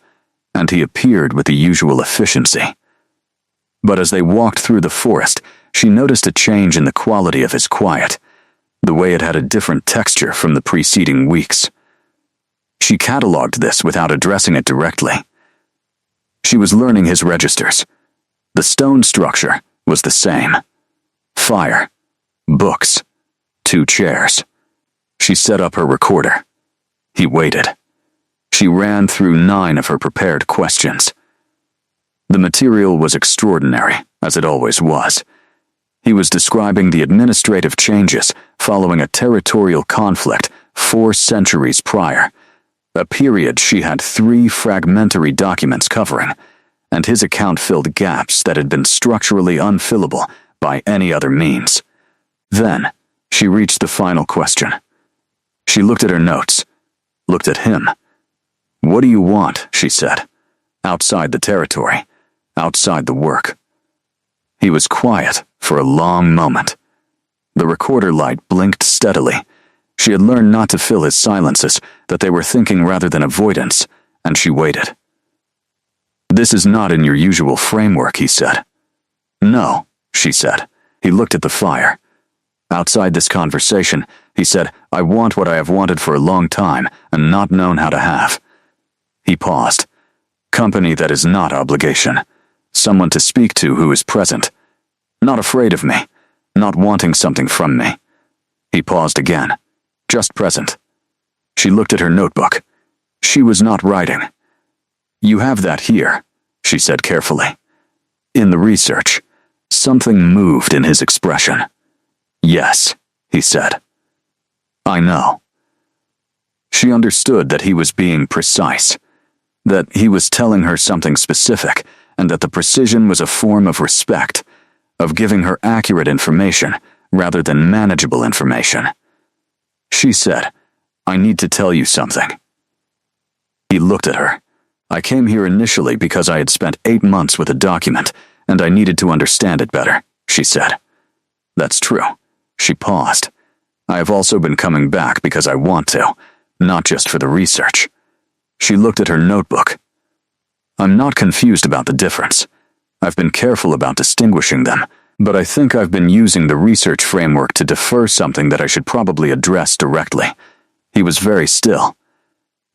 and he appeared with the usual efficiency. But as they walked through the forest, she noticed a change in the quality of his quiet, the way it had a different texture from the preceding weeks. She cataloged this without addressing it directly. She was learning his registers. The stone structure was the same. Fire, books, 2 chairs. She set up her recorder. He waited. She ran through 9 of her prepared questions. The material was extraordinary, as it always was. He was describing the administrative changes following a territorial conflict 4 centuries prior, a period she had 3 fragmentary documents covering, and his account filled gaps that had been structurally unfillable by any other means. Then, she reached the final question. She looked at her notes, looked at him. What do you want, she said. Outside the territory, outside the work. He was quiet for a long moment. The recorder light blinked steadily. She had learned not to fill his silences, that they were thinking rather than avoidance, and she waited. This is not in your usual framework, he said. No, she said. He looked at the fire. Outside this conversation, he said, I want what I have wanted for a long time and not known how to have. He paused. Company that is not obligation. Someone to speak to who is present. Not afraid of me. Not wanting something from me. He paused again. Just present. She looked at her notebook. She was not writing. You have that here, she said carefully. In the research, something moved in his expression. Yes, he said. I know. She understood that he was being precise, that he was telling her something specific, and that the precision was a form of respect, of giving her accurate information rather than manageable information. She said, I need to tell you something. He looked at her. I came here initially because I had spent 8 months with a document, and I needed to understand it better, she said. That's true. She paused. I have also been coming back because I want to, not just for the research. She looked at her notebook. I'm not confused about the difference. I've been careful about distinguishing them, but I think I've been using the research framework to defer something that I should probably address directly. He was very still.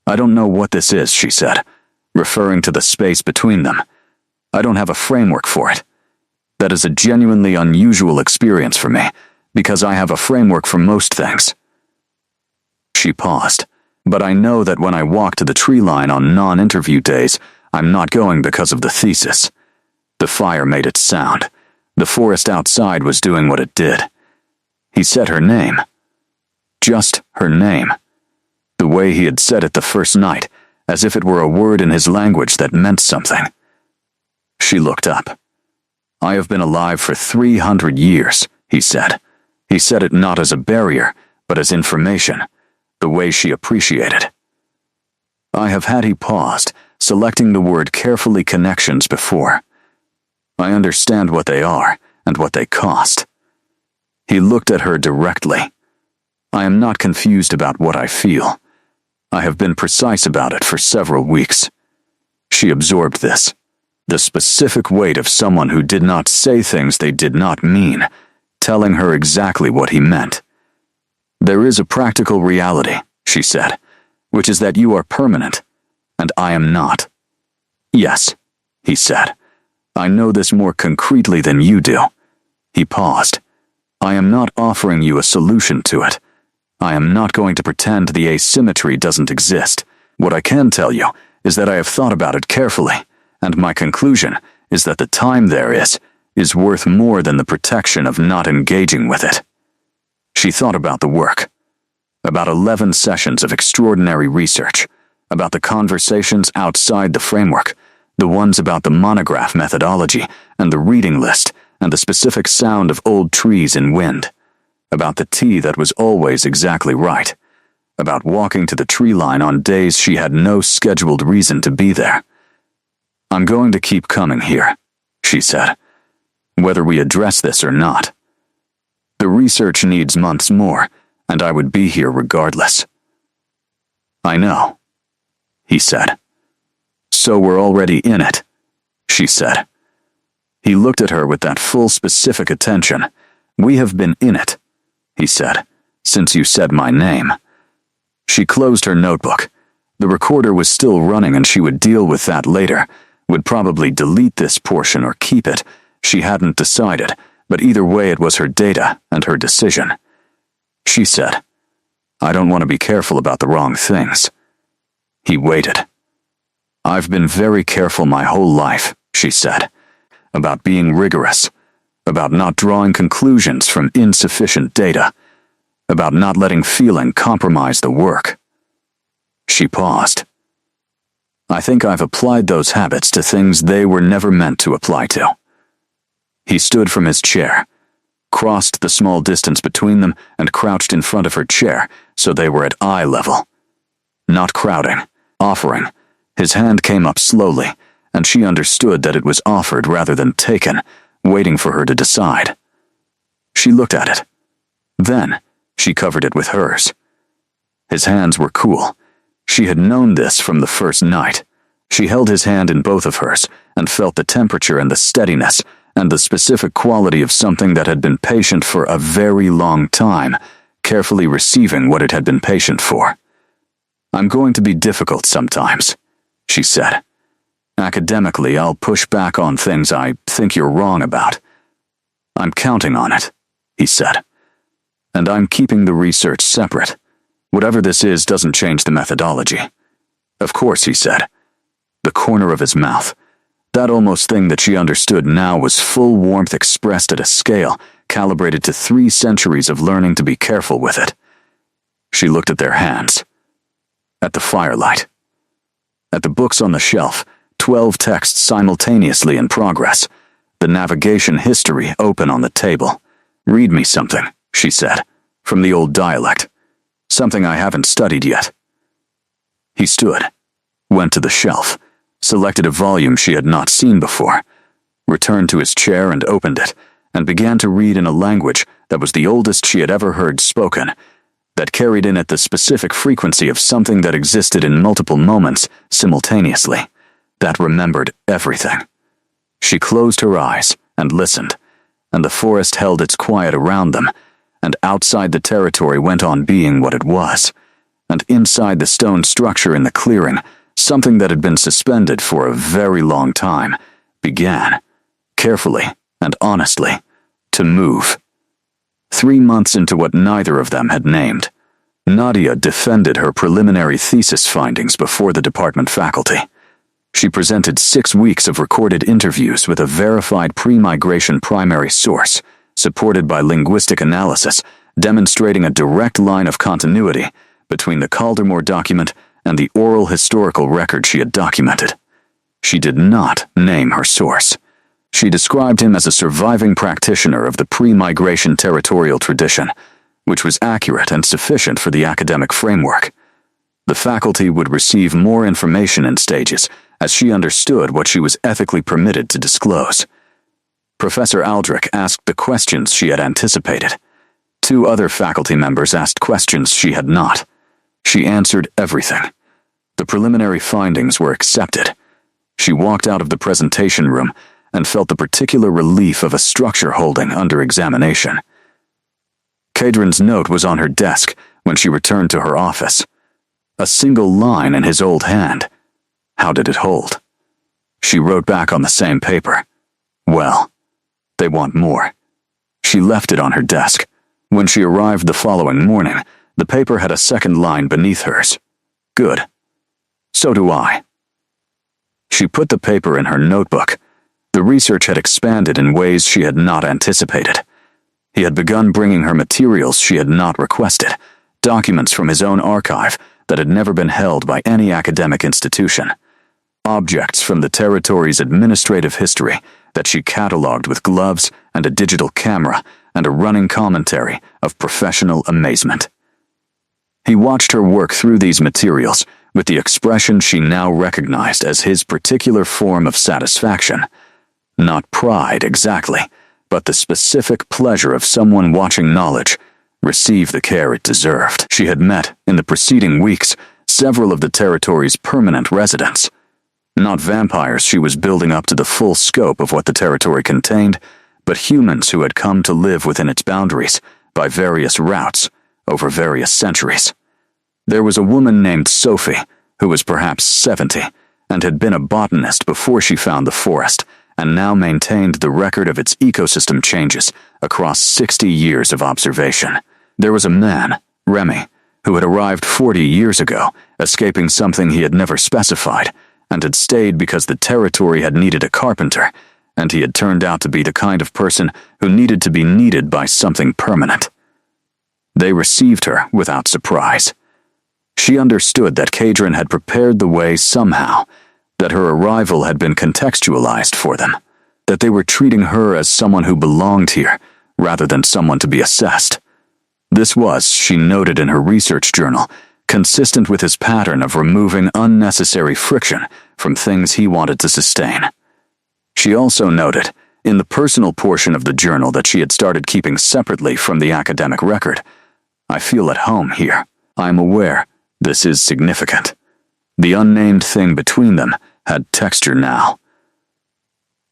I don't know what this is, she said, referring to the space between them. I don't have a framework for it. That is a genuinely unusual experience for me, because I have a framework for most things. She paused, but I know that when I walk to the tree line on non-interview days, I'm not going because of the thesis. The fire made its sound. The forest outside was doing what it did. He said her name. Just her name. The way he had said it the first night, as if it were a word in his language that meant something. She looked up. I have been alive for 300 years, he said. He said it not as a barrier, but as information, the way she appreciated. I have had, he paused, selecting the word carefully, connections before. I understand what they are and what they cost. He looked at her directly. I am not confused about what I feel. I have been precise about it for several weeks. She absorbed this. The specific weight of someone who did not say things they did not mean, telling her exactly what he meant. There is a practical reality, she said, which is that you are permanent, and I am not. Yes, he said. I know this more concretely than you do. He paused. I am not offering you a solution to it. I am not going to pretend the asymmetry doesn't exist. What I can tell you is that I have thought about it carefully, and my conclusion is that the time there is worth more than the protection of not engaging with it. She thought about the work. About 11 sessions of extraordinary research, about the conversations outside the framework, the ones about the monograph methodology and the reading list and the specific sound of old trees in wind, about the tea that was always exactly right, about walking to the tree line on days she had no scheduled reason to be there. I'm going to keep coming here, she said, whether we address this or not. The research needs months more, and I would be here regardless. I know, he said. So we're already in it, she said. He looked at her with that full specific attention. We have been in it, he said, since you said my name. She closed her notebook. The recorder was still running and she would deal with that later, would probably delete this portion or keep it. She hadn't decided, but either way it was her data and her decision. She said, I don't want to be careful about the wrong things. He waited. I've been very careful my whole life, she said, about being rigorous, about not drawing conclusions from insufficient data, about not letting feeling compromise the work. She paused. I think I've applied those habits to things they were never meant to apply to. He stood from his chair, crossed the small distance between them, and crouched in front of her chair so they were at eye level. Not crowding, offering. His hand came up slowly, and she understood that it was offered rather than taken, waiting for her to decide. She looked at it. Then, she covered it with hers. His hands were cool. She had known this from the first night. She held his hand in both of hers and felt the temperature and the steadiness and the specific quality of something that had been patient for a very long time, carefully receiving what it had been patient for. I'm going to be difficult sometimes, she said. Academically, I'll push back on things I think you're wrong about. I'm counting on it, he said. And I'm keeping the research separate. Whatever this is doesn't change the methodology. Of course, he said. The corner of his mouth. That almost thing that she understood now was full warmth expressed at a scale calibrated to 3 centuries of learning to be careful with it. She looked at their hands. At the firelight. At the books on the shelf, 12 texts simultaneously in progress. The navigation history open on the table. Read me something, she said, from the old dialect. Something I haven't studied yet. He stood. went to the shelf, selected a volume she had not seen before, returned to his chair and opened it, and began to read in a language that was the oldest she had ever heard spoken, that carried in it the specific frequency of something that existed in multiple moments simultaneously, that remembered everything. She closed her eyes and listened, and the forest held its quiet around them, and outside the territory went on being what it was, and inside the stone structure in the clearing, something that had been suspended for a very long time began, carefully and honestly, to move. 3 months into what neither of them had named, Nadia defended her preliminary thesis findings before the department faculty. She presented 6 weeks of recorded interviews with a verified pre-migration primary source, supported by linguistic analysis, demonstrating a direct line of continuity between the Caldermore document and the oral historical record she had documented. She did not name her source. She described him as a surviving practitioner of the pre-migration territorial tradition, which was accurate and sufficient for the academic framework. The faculty would receive more information in stages as she understood what she was ethically permitted to disclose. Professor Aldrich asked the questions she had anticipated. 2 other faculty members asked questions she had not. She answered everything. The preliminary findings were accepted. She walked out of the presentation room and felt the particular relief of a structure holding under examination. Cadron's note was on her desk when she returned to her office. A single line in his old hand. How did it hold? She wrote back on the same paper. Well, they want more. She left it on her desk. When she arrived the following morning, the paper had a second line beneath hers. Good. So do I. She put the paper in her notebook. The research had expanded in ways she had not anticipated. He had begun bringing her materials she had not requested, documents from his own archive that had never been held by any academic institution, objects from the territory's administrative history that she catalogued with gloves and a digital camera and a running commentary of professional amazement. He watched her work through these materials with the expression she now recognized as his particular form of satisfaction. Not pride exactly, but the specific pleasure of someone watching knowledge receive the care it deserved. She had met, in the preceding weeks, several of the territory's permanent residents. Not vampires she was building up to the full scope of what the territory contained, but humans who had come to live within its boundaries by various routes over various centuries. There was a woman named Sophie, who was perhaps 70, and had been a botanist before she found the forest, and now maintained the record of its ecosystem changes across 60 years of observation. There was a man, Remy, who had arrived 40 years ago, escaping something he had never specified, and had stayed because the territory had needed a carpenter, and he had turned out to be the kind of person who needed to be needed by something permanent. They received her without surprise. She understood that Cadron had prepared the way somehow, that her arrival had been contextualized for them, that they were treating her as someone who belonged here, rather than someone to be assessed. This was, she noted in her research journal, consistent with his pattern of removing unnecessary friction from things he wanted to sustain. She also noted, in the personal portion of the journal that she had started keeping separately from the academic record, I feel at home here. I am aware this is significant. The unnamed thing between them had texture now.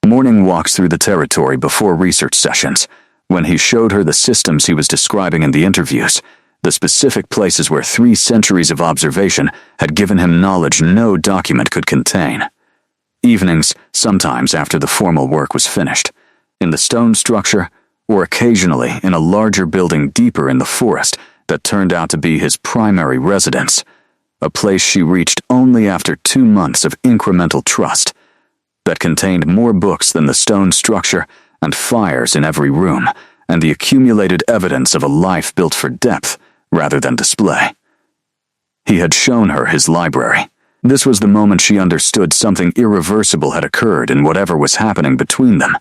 Morning walks through the territory before research sessions, when he showed her the systems he was describing in the interviews, the specific places where 3 centuries of observation had given him knowledge no document could contain. Evenings, sometimes after the formal work was finished, in the stone structure, or occasionally in a larger building deeper in the forest that turned out to be his primary residence, a place she reached only after 2 months of incremental trust, that contained more books than the stone structure and fires in every room, and the accumulated evidence of a life built for depth rather than display. He had shown her his library. This was the moment she understood something irreversible had occurred in whatever was happening between them,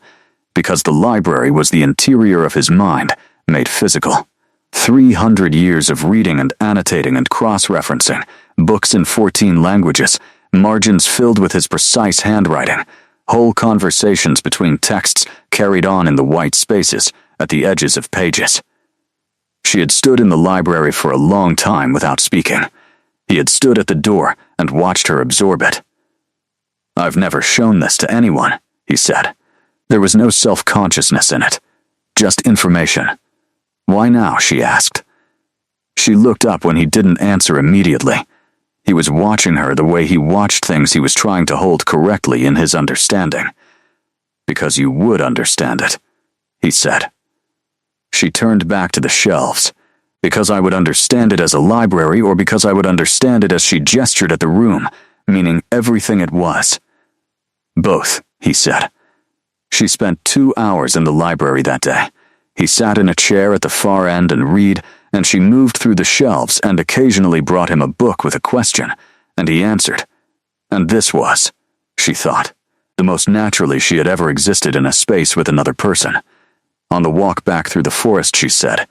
because the library was the interior of his mind, made physical. 300 years of reading and annotating and cross-referencing, books in 14 languages, margins filled with his precise handwriting, whole conversations between texts carried on in the white spaces at the edges of pages. She had stood in the library for a long time without speaking. He had stood at the door and watched her absorb it. "I've never shown this to anyone," he said. There was no self-consciousness in it, just information. "Why now?" she asked. She looked up when he didn't answer immediately. He was watching her the way he watched things he was trying to hold correctly in his understanding. "Because you would understand it," he said. She turned back to the shelves. Because I would understand it as a library, or because I would understand it as she gestured at the room, meaning everything it was. "Both," he said. She spent 2 hours in the library that day. He sat in a chair at the far end and read, and she moved through the shelves and occasionally brought him a book with a question, and he answered. And this was, she thought, the most naturally she had ever existed in a space with another person. On the walk back through the forest, she said,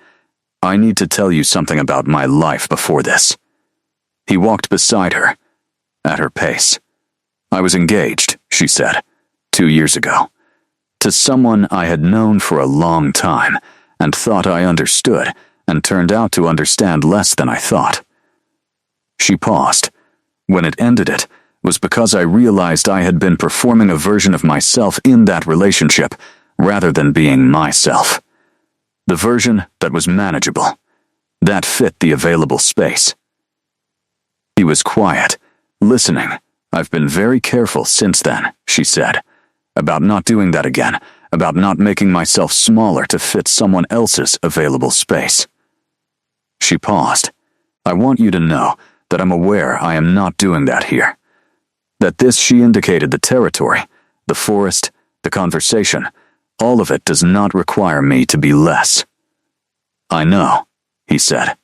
"I need to tell you something about my life before this." He walked beside her, at her pace. "I was engaged," she said, 2 years ago, to someone I had known for a long time and thought I understood, and turned out to understand less than I thought. She paused. When it ended, it was because I realized I had been performing a version of myself in that relationship rather than being myself. The version that was manageable, that fit the available space. He was quiet, listening. "I've been very careful since then," she said, "about not doing that again, about not making myself smaller to fit someone else's available space." She paused. "I want you to know that I'm aware I am not doing that here. That this," she indicated the territory, the forest, the conversation, all of it does not require me to be less. "I know," he said.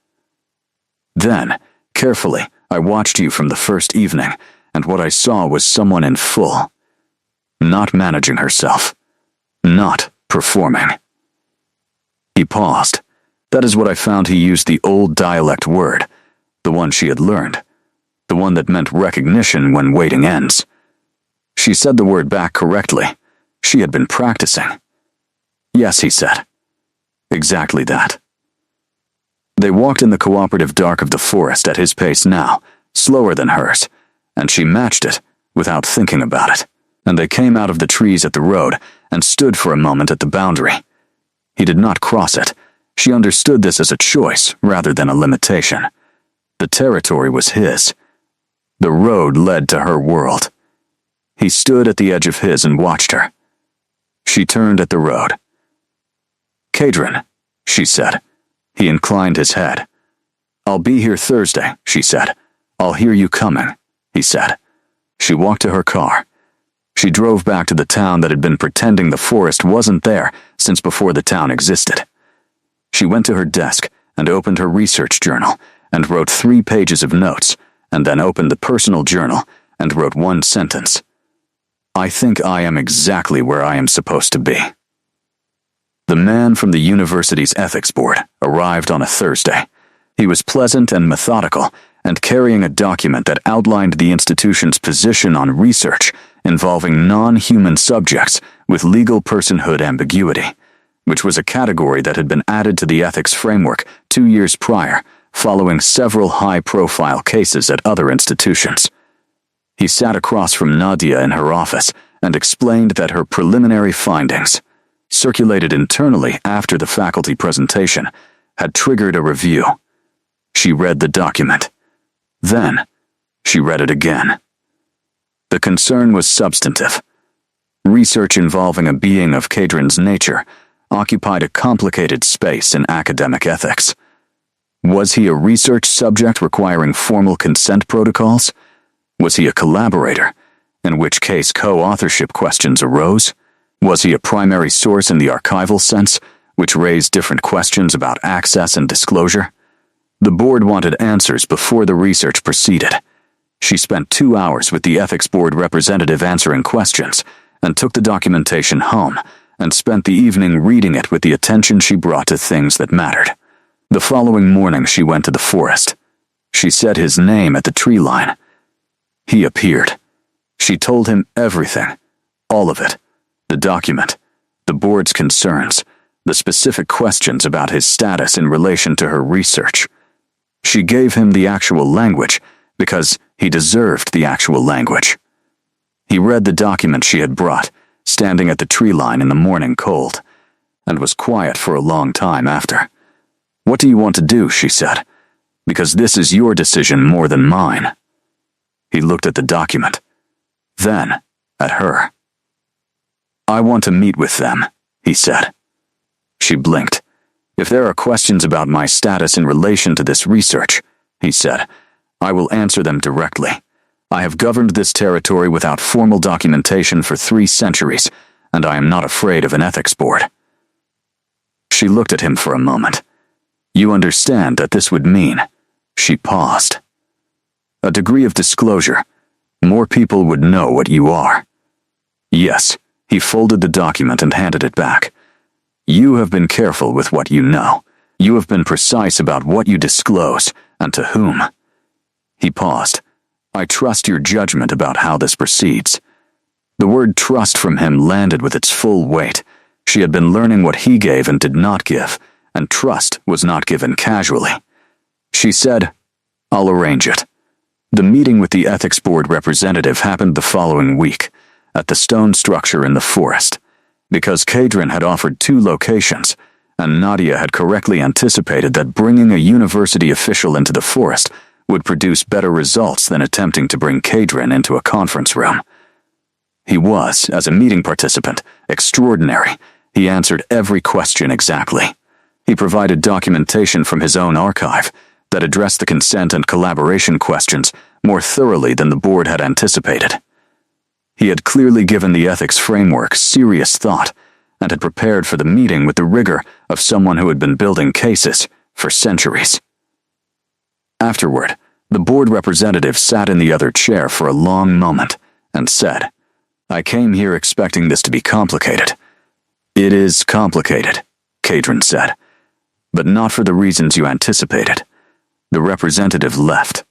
"Then, carefully, I watched you from the first evening, and what I saw was someone in full. Not managing herself. Not performing." He paused. That is what I found he used the old dialect word, the one she had learned, the one that meant recognition when waiting ends. She said the word back correctly. She had been practicing. "Yes," he said. "Exactly that." They walked in the cooperative dark of the forest at his pace now, slower than hers, and she matched it without thinking about it. And they came out of the trees at the road and stood for a moment at the boundary. He did not cross it. She understood this as a choice rather than a limitation. The territory was his. The road led to her world. He stood at the edge of his and watched her. She turned at the road. "Kadrin," she said. He inclined his head. "I'll be here Thursday," she said. "I'll hear you coming," he said. She walked to her car. She drove back to the town that had been pretending the forest wasn't there since before the town existed. She went to her desk and opened her research journal and wrote 3 pages of notes, and then opened the personal journal and wrote 1 sentence. "I think I am exactly where I am supposed to be." The man from the university's ethics board arrived on a Thursday. He was pleasant and methodical, and carrying a document that outlined the institution's position on research involving non-human subjects with legal personhood ambiguity, which was a category that had been added to the ethics framework 2 years prior, following several high-profile cases at other institutions. He sat across from Nadia in her office and explained that her preliminary findings, circulated internally after the faculty presentation, had triggered a review. She read the document. Then, she read it again. The concern was substantive. Research involving a being of Kadrin's nature occupied a complicated space in academic ethics. Was he a research subject requiring formal consent protocols? Was he a collaborator, in which case co-authorship questions arose? Was he a primary source in the archival sense, which raised different questions about access and disclosure? The board wanted answers before the research proceeded. She spent 2 hours with the ethics board representative answering questions, and took the documentation home, and spent the evening reading it with the attention she brought to things that mattered. The following morning she went to the forest. She said his name at the tree line. He appeared. She told him everything, all of it. The document, the board's concerns, the specific questions about his status in relation to her research. She gave him the actual language because he deserved the actual language. He read the document she had brought, standing at the tree line in the morning cold, and was quiet for a long time after. "What do you want to do?" she said. "Because this is your decision more than mine." He looked at the document, then at her. "I want to meet with them," he said. She blinked. "If there are questions about my status in relation to this research," he said, "I will answer them directly. I have governed this territory without formal documentation for 3 centuries, and I am not afraid of an ethics board." She looked at him for a moment. "You understand that this would mean," she paused, "a degree of disclosure. More people would know what you are." "Yes," he folded the document and handed it back. "You have been careful with what you know. You have been precise about what you disclose, and to whom." He paused. "I trust your judgment about how this proceeds." The word trust from him landed with its full weight. She had been learning what he gave and did not give, and trust was not given casually. She said, "I'll arrange it." The meeting with the ethics board representative happened the following week, at the stone structure in the forest. Because Kadrin had offered 2 locations, and Nadia had correctly anticipated that bringing a university official into the forest would produce better results than attempting to bring Kadrin into a conference room. He was, as a meeting participant, extraordinary. He answered every question exactly. He provided documentation from his own archive that addressed the consent and collaboration questions more thoroughly than the board had anticipated. He had clearly given the ethics framework serious thought and had prepared for the meeting with the rigor of someone who had been building cases for centuries. Afterward, the board representative sat in the other chair for a long moment and said, "I came here expecting this to be complicated." "It is complicated," Kadrin said, "but not for the reasons you anticipated." The representative left.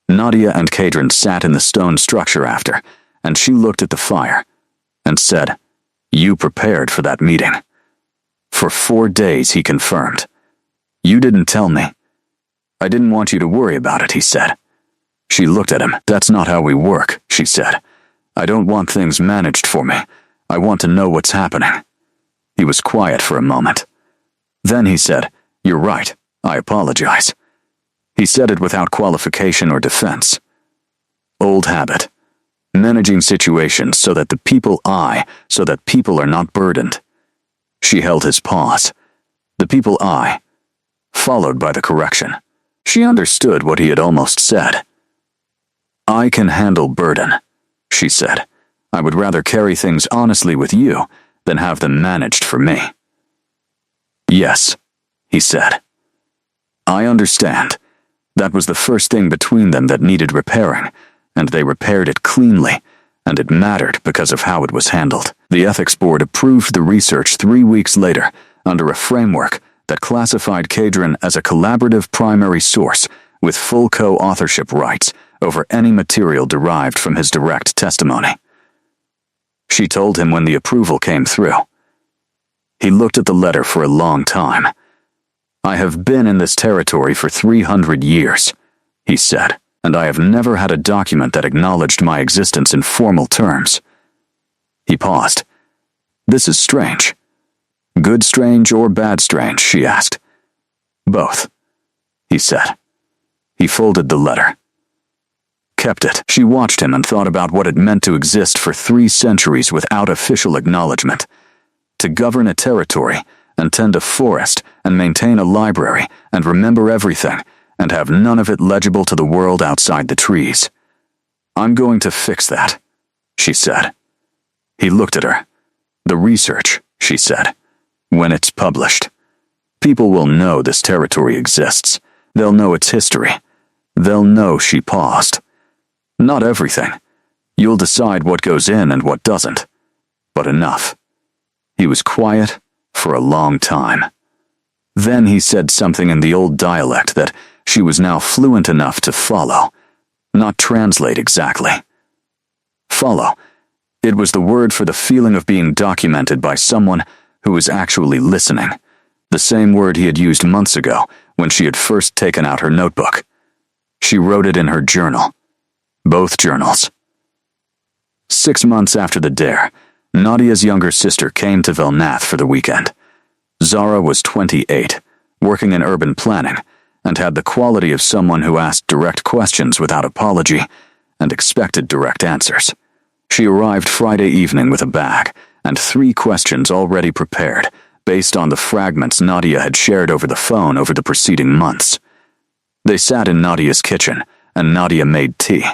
Nadia and Kadrin sat in the stone structure after, and she looked at the fire and said, "You prepared for that meeting." "For 4 days," he confirmed. "You didn't tell me." "I didn't want you to worry about it," he said. She looked at him. "That's not how we work," she said. "I don't want things managed for me. I want to know what's happening." He was quiet for a moment. Then he said, "You're right. I apologize." He said it without qualification or defense. Old habit. Managing situations so that people are not burdened. She held his pause. The people followed by the correction. She understood what he had almost said. "I can handle burden," she said. "I would rather carry things honestly with you than have them managed for me." "Yes," he said. "I understand." That was the first thing between them that needed repairing, and they repaired it cleanly, and it mattered because of how it was handled. The ethics board approved the research 3 weeks later under a framework that classified Kadrin as a collaborative primary source with full co-authorship rights over any material derived from his direct testimony. She told him when the approval came through. He looked at the letter for a long time. "I have been in this territory for 300 years, he said, "and I have never had a document that acknowledged my existence in formal terms." He paused. "This is strange." "Good strange or bad strange?" she asked. "Both," he said. He folded the letter. Kept it. She watched him and thought about what it meant to exist for 3 centuries without official acknowledgement. To govern a territory, and tend a forest, and maintain a library, and remember everything, and have none of it legible to the world outside the trees. "I'm going to fix that," she said. He looked at her. "The research," she said, "when it's published. People will know this territory exists. They'll know its history. They'll know." She paused. "Not everything. You'll decide what goes in and what doesn't. But enough." He was quiet for a long time. Then he said something in the old dialect that she was now fluent enough to follow. not translate exactly. Follow. It was the word for the feeling of being documented by someone who was actually listening. The same word he had used months ago when she had first taken out her notebook. She wrote it in her journal. Both journals. 6 months after the dare, Nadia's younger sister came to Velnath for the weekend. Zara was 28, working in urban planning, and had the quality of someone who asked direct questions without apology and expected direct answers. She arrived Friday evening with a bag and 3 questions already prepared based on the fragments Nadia had shared over the phone over the preceding months. They sat in Nadia's kitchen, and Nadia made tea,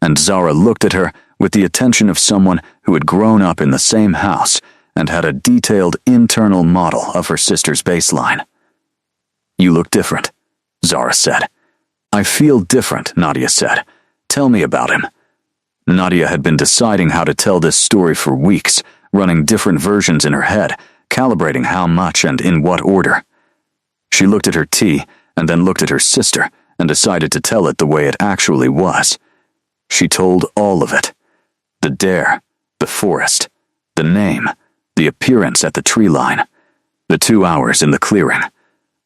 and Zara looked at her with the attention of someone who had grown up in the same house and had a detailed internal model of her sister's baseline. "You look different," Zara said. "I feel different," Nadia said. "Tell me about him." Nadia had been deciding how to tell this story for weeks, running different versions in her head, calibrating how much and in what order. She looked at her tea and then looked at her sister and decided to tell it the way it actually was. She told all of it. The dare, the forest, the name, the appearance at the tree line, the 2 hours in the clearing,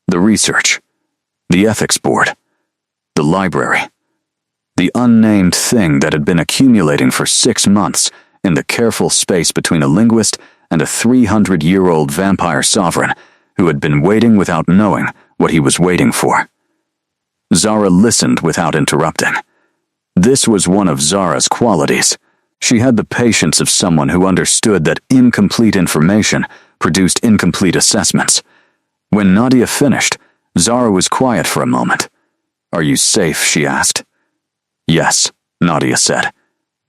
the research, the ethics board, the library, the unnamed thing that had been accumulating for 6 months in the careful space between a linguist and a 300-year-old vampire sovereign who had been waiting without knowing what he was waiting for. Zara listened without interrupting. This was one of Zara's qualities. She had the patience of someone who understood that incomplete information produced incomplete assessments. When Nadia finished, Zara was quiet for a moment. "Are you safe?" she asked. "Yes," Nadia said.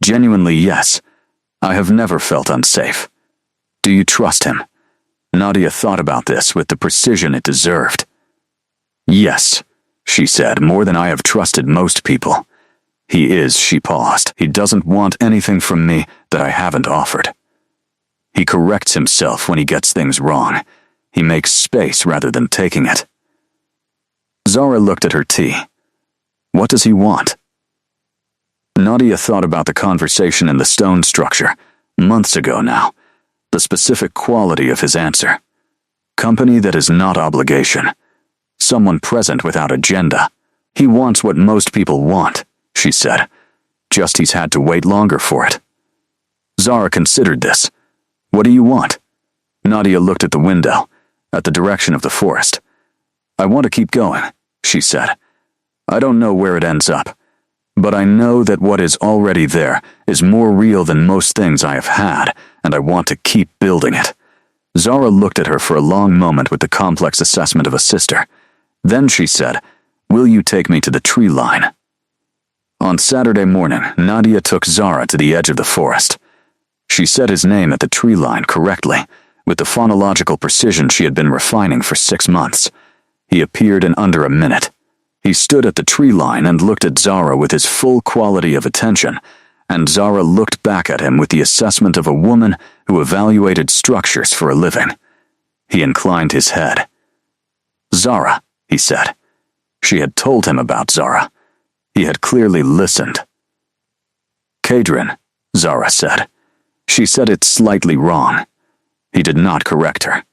"Genuinely yes. I have never felt unsafe." "Do you trust him?" Nadia thought about this with the precision it deserved. "Yes," she said, "more than I have trusted most people. He is," she paused. "He doesn't want anything from me that I haven't offered. He corrects himself when he gets things wrong. He makes space rather than taking it." Zara looked at her tea. "What does he want?" Nadia thought about the conversation in the stone structure, months ago now, the specific quality of his answer. Company that is not obligation. Someone present without agenda. "He wants what most people want," she said. "Just he's had to wait longer for it." Zara considered this. "What do you want?" Nadia looked at the window, at the direction of the forest. "I want to keep going," she said. "I don't know where it ends up, but I know that what is already there is more real than most things I have had, and I want to keep building it." Zara looked at her for a long moment with the complex assessment of a sister. Then she said, "Will you take me to the tree line?" On Saturday morning, Nadia took Zara to the edge of the forest. She said his name at the tree line correctly, with the phonological precision she had been refining for 6 months. He appeared in under a minute. He stood at the tree line and looked at Zara with his full quality of attention, and Zara looked back at him with the assessment of a woman who evaluated structures for a living. He inclined his head. "Zara," he said. She had told him about Zara. He had clearly listened. "Kadrin," Zara said. She said it slightly wrong. He did not correct her.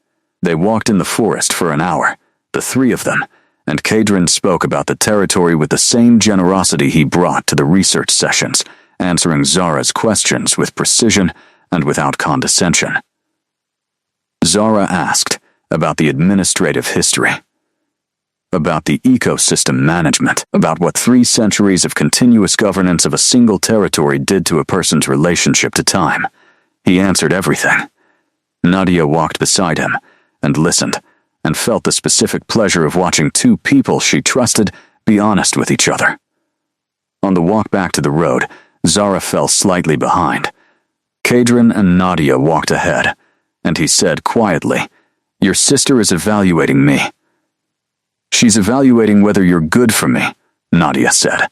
They walked in the forest for an hour, the 3 of them, and Kadrin spoke about the territory with the same generosity he brought to the research sessions, answering Zara's questions with precision and without condescension. Zara asked about the administrative history, about the ecosystem management, about what 3 centuries of continuous governance of a single territory did to a person's relationship to time. He answered everything. Nadia walked beside him and listened, and felt the specific pleasure of watching 2 people she trusted be honest with each other. On the walk back to the road, Zara fell slightly behind. Kadrin and Nadia walked ahead, and he said quietly, "Your sister is evaluating me." "She's evaluating whether you're good for me," Nadia said.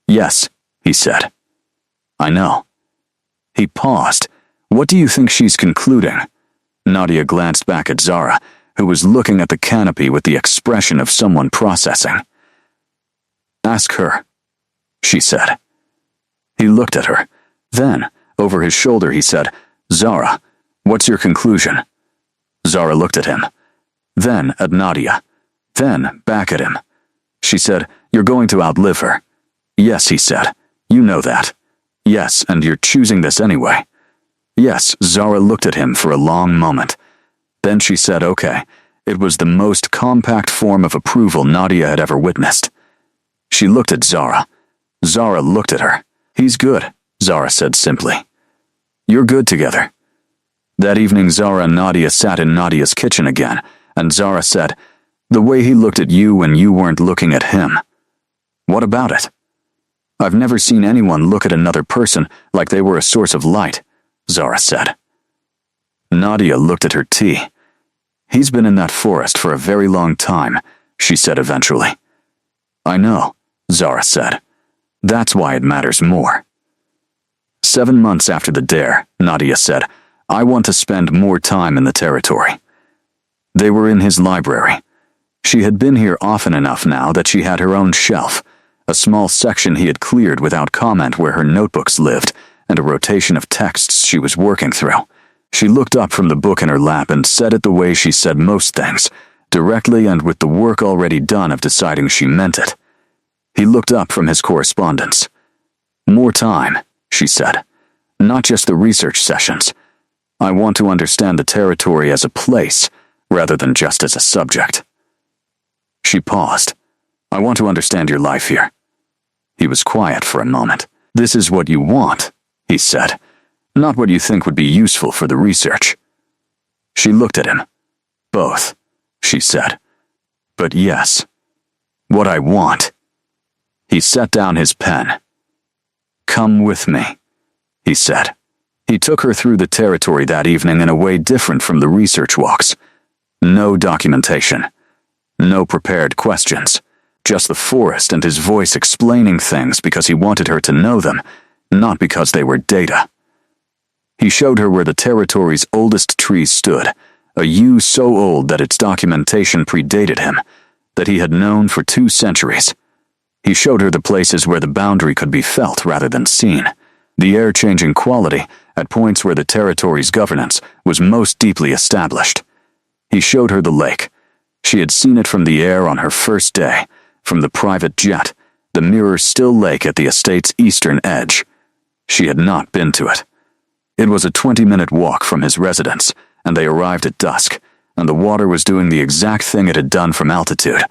"Yes," he said. "I know." He paused. "What do you think she's concluding?" Nadia glanced back at Zara, who was looking at the canopy with the expression of someone processing. "Ask her," she said. He looked at her. Then, over his shoulder, he said, "Zara, what's your conclusion?" Zara looked at him. Then at Nadia. Then back at him. She said, "You're going to outlive her." "Yes," he said. "You know that." "Yes, and you're choosing this anyway." "Yes." Zara looked at him for a long moment. Then she said, "Okay." It was the most compact form of approval Nadia had ever witnessed. She looked at Zara. Zara looked at her. "He's good," Zara said simply. "You're good together." That evening, Zara and Nadia sat in Nadia's kitchen again, and Zara said, "The way he looked at you when you weren't looking at him. What about it?" "I've never seen anyone look at another person like they were a source of light," Zara said. Nadia looked at her tea. "He's been in that forest for a very long time," she said eventually. "I know," Zara said. "That's why it matters more." 7 months after the dare, Nadia said, "I want to spend more time in the territory." They were in his library. She had been here often enough now that she had her own shelf, a small section he had cleared without comment where her notebooks lived, and a rotation of texts she was working through. She looked up from the book in her lap and said it the way she said most things, directly and with the work already done of deciding she meant it. He looked up from his correspondence. "More time," she said. "Not just the research sessions. I want to understand the territory as a place, rather than just as a subject." She paused. "I want to understand your life here." He was quiet for a moment. "This is what you want," he said. "Not what you think would be useful for the research." She looked at him. "Both," she said. "But yes. What I want." He set down his pen. "Come with me," he said. He took her through the territory that evening in a way different from the research walks. No documentation. No prepared questions. Just the forest and his voice explaining things because he wanted her to know them, not because they were data. He showed her where the territory's oldest tree stood, a yew so old that its documentation predated him, that he had known for 2 centuries. He showed her the places where the boundary could be felt rather than seen, the air-changing quality at points where the territory's governance was most deeply established. He showed her the lake. She had seen it from the air on her first day, from the private jet, the mirror-still lake at the estate's eastern edge. She had not been to it. It was a 20-minute walk from his residence, and they arrived at dusk, and the water was doing the exact thing it had done from altitude,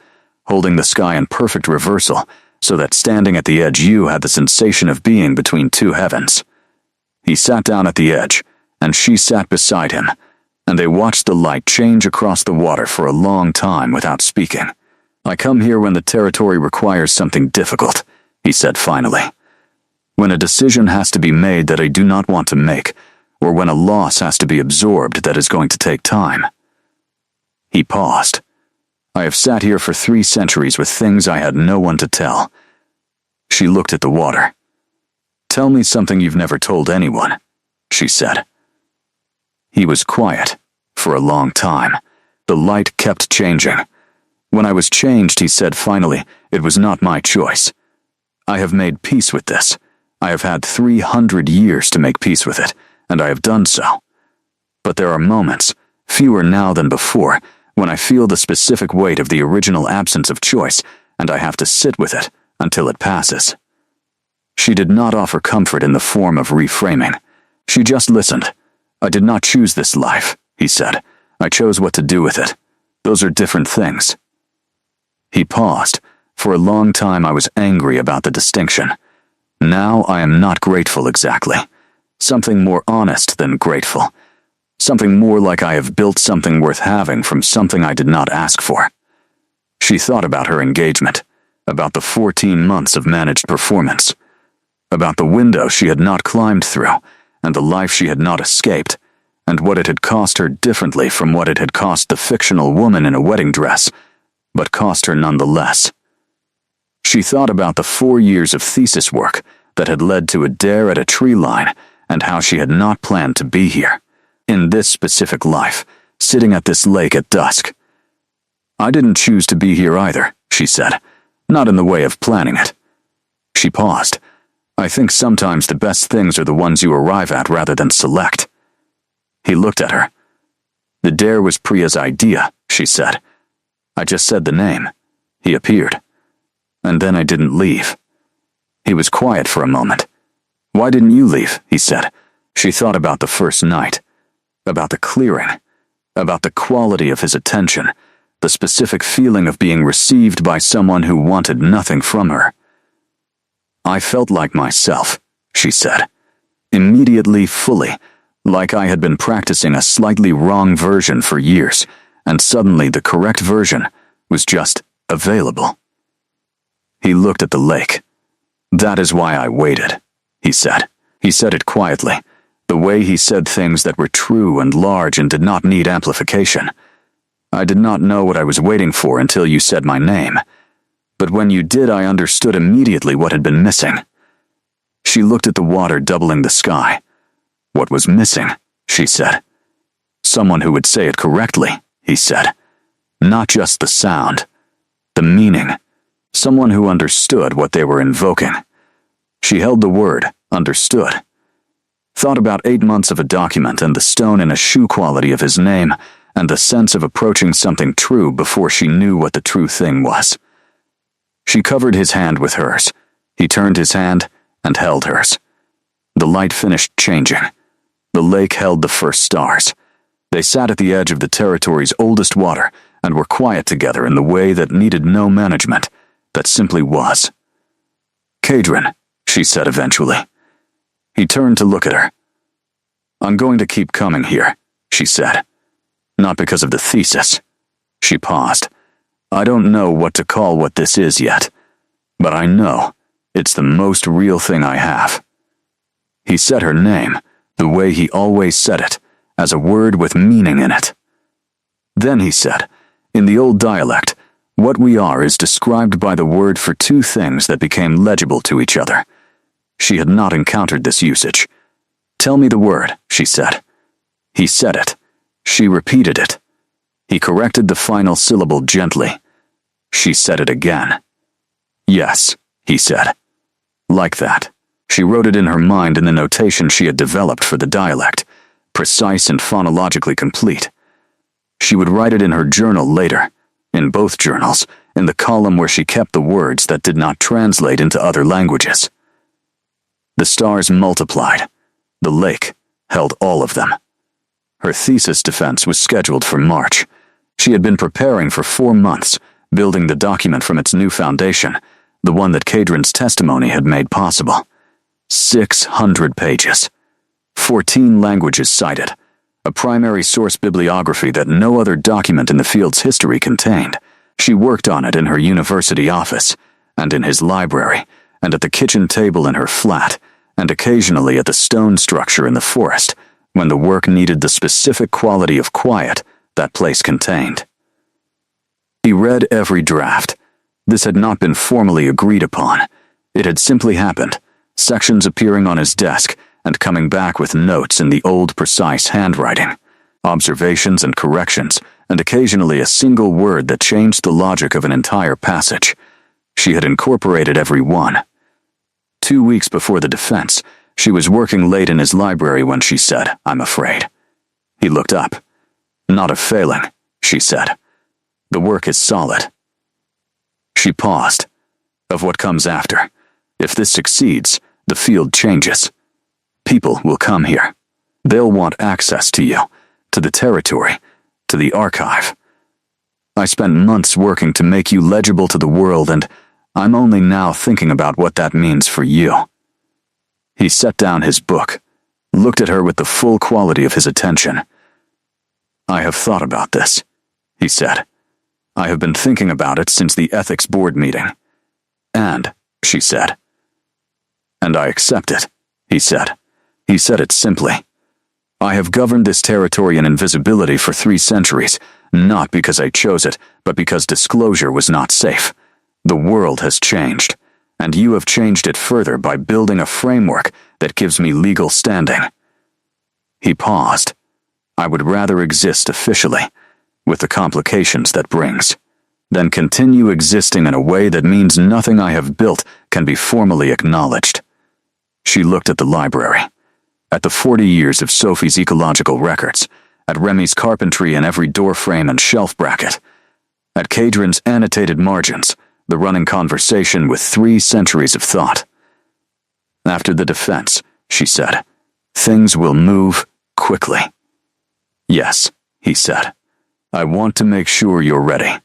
holding the sky in perfect reversal, so that standing at the edge you had the sensation of being between 2 heavens. He sat down at the edge, and she sat beside him, and they watched the light change across the water for a long time without speaking. "I come here when the territory requires something difficult," he said finally. "When a decision has to be made that I do not want to make, or when a loss has to be absorbed that is going to take time." He paused. "I have sat here for 3 centuries with things I had no one to tell." She looked at the water. "Tell me something you've never told anyone," she said. He was quiet for a long time. The light kept changing. "When I was changed," he said finally, "it was not my choice. I have made peace with this. I have had 300 years to make peace with it, and I have done so. But there are moments, fewer now than before, when I feel the specific weight of the original absence of choice, and I have to sit with it until it passes." She did not offer comfort in the form of reframing. She just listened. "I did not choose this life," he said. "I chose what to do with it. Those are different things." He paused. "For a long time I was angry about the distinction. Now I am not grateful exactly. Something more honest than grateful. Something more like I have built something worth having from something I did not ask for." She thought about her engagement, about the 14 months of managed performance, about the window she had not climbed through, and the life she had not escaped, and what it had cost her differently from what it had cost the fictional woman in a wedding dress, but cost her nonetheless. She thought about the 4 years of thesis work that had led to a dare at a tree line, and how she had not planned to be here, in this specific life, sitting at this lake at dusk. "I didn't choose to be here either," she said, "not in the way of planning it." She paused. I think sometimes the best things are the ones you arrive at rather than select. He looked at her. The dare was Priya's idea, she said. I just said the name. He appeared. And then I didn't leave. He was quiet for a moment. Why didn't you leave? He said. She thought about the first night, about the clearing, about the quality of his attention, the specific feeling of being received by someone who wanted nothing from her. I felt like myself, she said. Immediately, fully, like I had been practicing a slightly wrong version for years, and suddenly the correct version was just available. He looked at the lake. That is why I waited, he said. He said it quietly, the way he said things that were true and large and did not need amplification. I did not know what I was waiting for until you said my name. But when you did, I understood immediately what had been missing. She looked at the water doubling the sky. What was missing, she said. Someone who would say it correctly, he said. Not just the sound, the meaning. Someone who understood what they were invoking. She held the word, understood. Thought about 8 months of a document and the stone in a shoe quality of his name, and the sense of approaching something true before she knew what the true thing was. She covered his hand with hers. He turned his hand and held hers. The light finished changing. The lake held the first stars. They sat at the edge of the territory's oldest water and were quiet together in the way that needed no management, that simply was. Kadrin, she said eventually. He turned to look at her. I'm going to keep coming here, she said. Not because of the thesis. She paused. I don't know what to call what this is yet, but I know it's the most real thing I have. He said her name, the way he always said it, as a word with meaning in it. Then he said, in the old dialect, what we are is described by the word for two things that became legible to each other. She had not encountered this usage. Tell me the word, she said. He said it. She repeated it. He corrected the final syllable gently. She said it again. Yes, he said. Like that. She wrote it in her mind in the notation she had developed for the dialect, precise and phonologically complete. She would write it in her journal later, in both journals, in the column where she kept the words that did not translate into other languages. The stars multiplied. The lake held all of them. Her thesis defense was scheduled for March. She had been preparing for 4 months, building the document from its new foundation, the one that Kadrin's testimony had made possible. 600 pages. 14 languages cited. A primary source bibliography that no other document in the field's history contained. She worked on it in her university office, and in his library, and at the kitchen table in her flat, and occasionally at the stone structure in the forest, when the work needed the specific quality of quiet that place contained. He read every draft. This had not been formally agreed upon. It had simply happened, sections appearing on his desk and coming back with notes in the old precise handwriting, observations and corrections, and occasionally a single word that changed the logic of an entire passage. She had incorporated every one. 2 weeks before the defense, she was working late in his library when she said, I'm afraid. He looked up. Not a failing, she said. The work is solid. She paused. Of what comes after. If this succeeds, the field changes. People will come here. They'll want access to you, to the territory, to the archive. I spent months working to make you legible to the world, and I'm only now thinking about what that means for you. He set down his book, looked at her with the full quality of his attention. I have thought about this, he said. I have been thinking about it since the ethics board meeting. And, she said. And I accept it, he said. He said it simply. I have governed this territory in invisibility for 3 centuries, not because I chose it, but because disclosure was not safe. The world has changed, and you have changed it further by building a framework that gives me legal standing. He paused. I would rather exist officially, with the complications that brings, than continue existing in a way that means nothing I have built can be formally acknowledged. She looked at the library, at the 40 years of Sophie's ecological records, at Remy's carpentry in every doorframe and shelf bracket, at Kadrin's annotated margins, the running conversation with 3 centuries of thought. After the defense, she said, things will move quickly. Yes, he said. I want to make sure you're ready.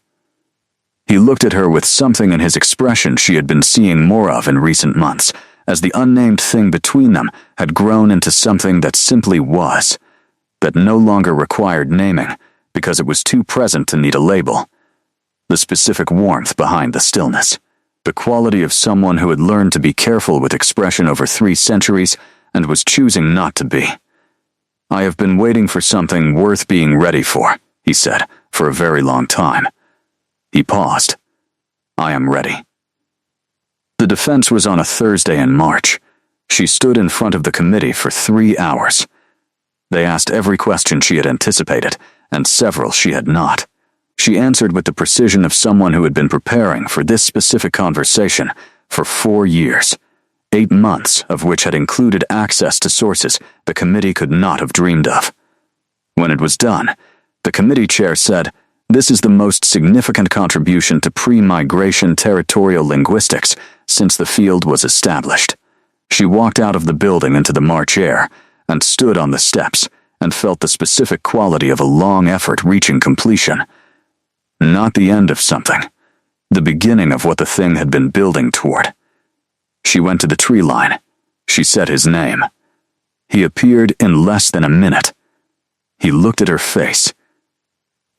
He looked at her with something in his expression she had been seeing more of in recent months, as the unnamed thing between them had grown into something that simply was, that no longer required naming because it was too present to need a label. The specific warmth behind the stillness, the quality of someone who had learned to be careful with expression over 3 centuries and was choosing not to be. I have been waiting for something worth being ready for, he said, for a very long time. He paused. I am ready. The defense was on a Thursday in March. She stood in front of the committee for 3 hours. They asked every question she had anticipated, and several she had not. She answered with the precision of someone who had been preparing for this specific conversation for 4 years, 8 months of which had included access to sources the committee could not have dreamed of. When it was done, the committee chair said, "This is the most significant contribution to pre-migration territorial linguistics since the field was established." She walked out of the building into the March air and stood on the steps and felt the specific quality of a long effort reaching completion. Not the end of something, the beginning of what the thing had been building toward. She went to the tree line. She said his name. He appeared in less than a minute. He looked at her face.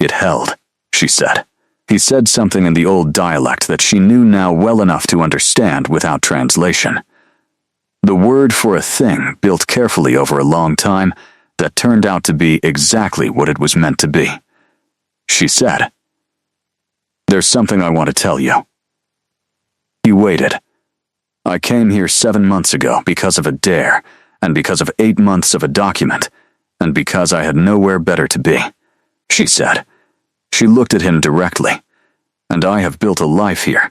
It held, she said. He said something in the old dialect that she knew now well enough to understand without translation. The word for a thing built carefully over a long time that turned out to be exactly what it was meant to be. She said, "There's something I want to tell you." He waited. "I came here 7 months ago because of a dare, and because of 8 months of a document, and because I had nowhere better to be," she said. She looked at him directly. "And I have built a life here,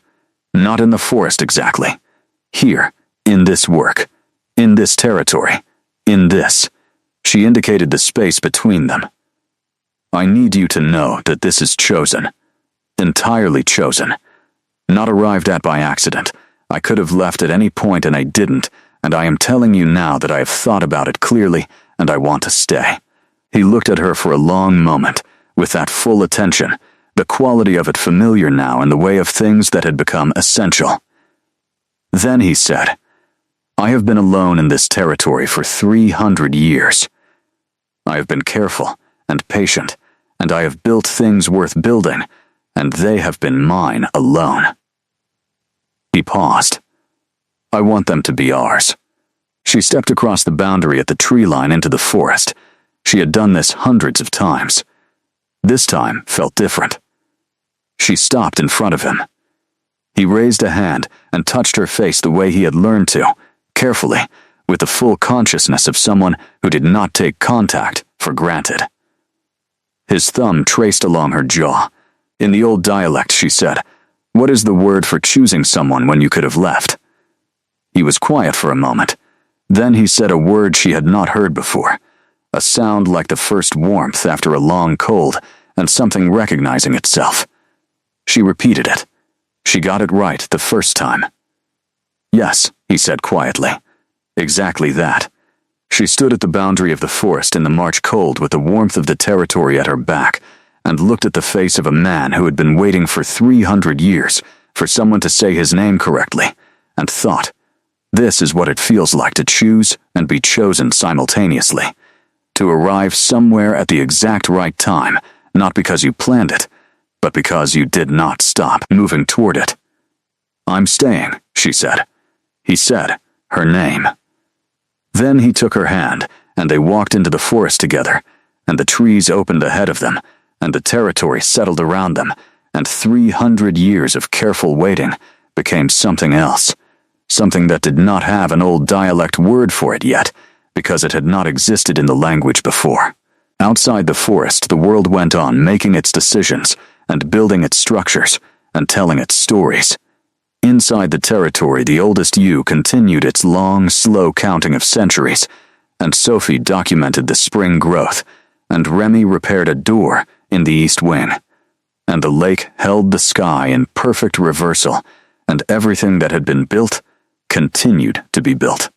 not in the forest exactly. Here, in this work, in this territory, in this." She indicated the space between them. "I need you to know that this is chosen. Entirely chosen. Not arrived at by accident. I could have left at any point and I didn't, and I am telling you now that I have thought about it clearly and I want to stay." He looked at her for a long moment, with that full attention, the quality of it familiar now in the way of things that had become essential. Then he said, "I have been alone in this territory for 300 years. I have been careful and patient, and I have built things worth building, and they have been mine alone." He paused. "I want them to be ours." She stepped across the boundary at the tree line into the forest. She had done this hundreds of times. This time felt different. She stopped in front of him. He raised a hand and touched her face the way he had learned to, carefully, with the full consciousness of someone who did not take contact for granted. His thumb traced along her jaw. In the old dialect, she said, "What is the word for choosing someone when you could have left?" He was quiet for a moment. Then he said a word she had not heard before, a sound like the first warmth after a long cold, and something recognizing itself. She repeated it. She got it right the first time. "Yes," he said quietly. "Exactly that." She stood at the boundary of the forest in the March cold with the warmth of the territory at her back, and looked at the face of a man who had been waiting for 300 years for someone to say his name correctly, and thought, this is what it feels like to choose and be chosen simultaneously. To arrive somewhere at the exact right time, not because you planned it, but because you did not stop moving toward it. "I'm staying," she said. He said her name. Then he took her hand, and they walked into the forest together, and the trees opened ahead of them, and the territory settled around them, and 300 years of careful waiting became something else, something that did not have an old dialect word for it yet, because it had not existed in the language before. Outside the forest, the world went on making its decisions, and building its structures, and telling its stories. Inside the territory, the oldest U continued its long, slow counting of centuries, and Sophie documented the spring growth, and Remy repaired a door in the east wing. And the lake held the sky in perfect reversal, and everything that had been built continued to be built.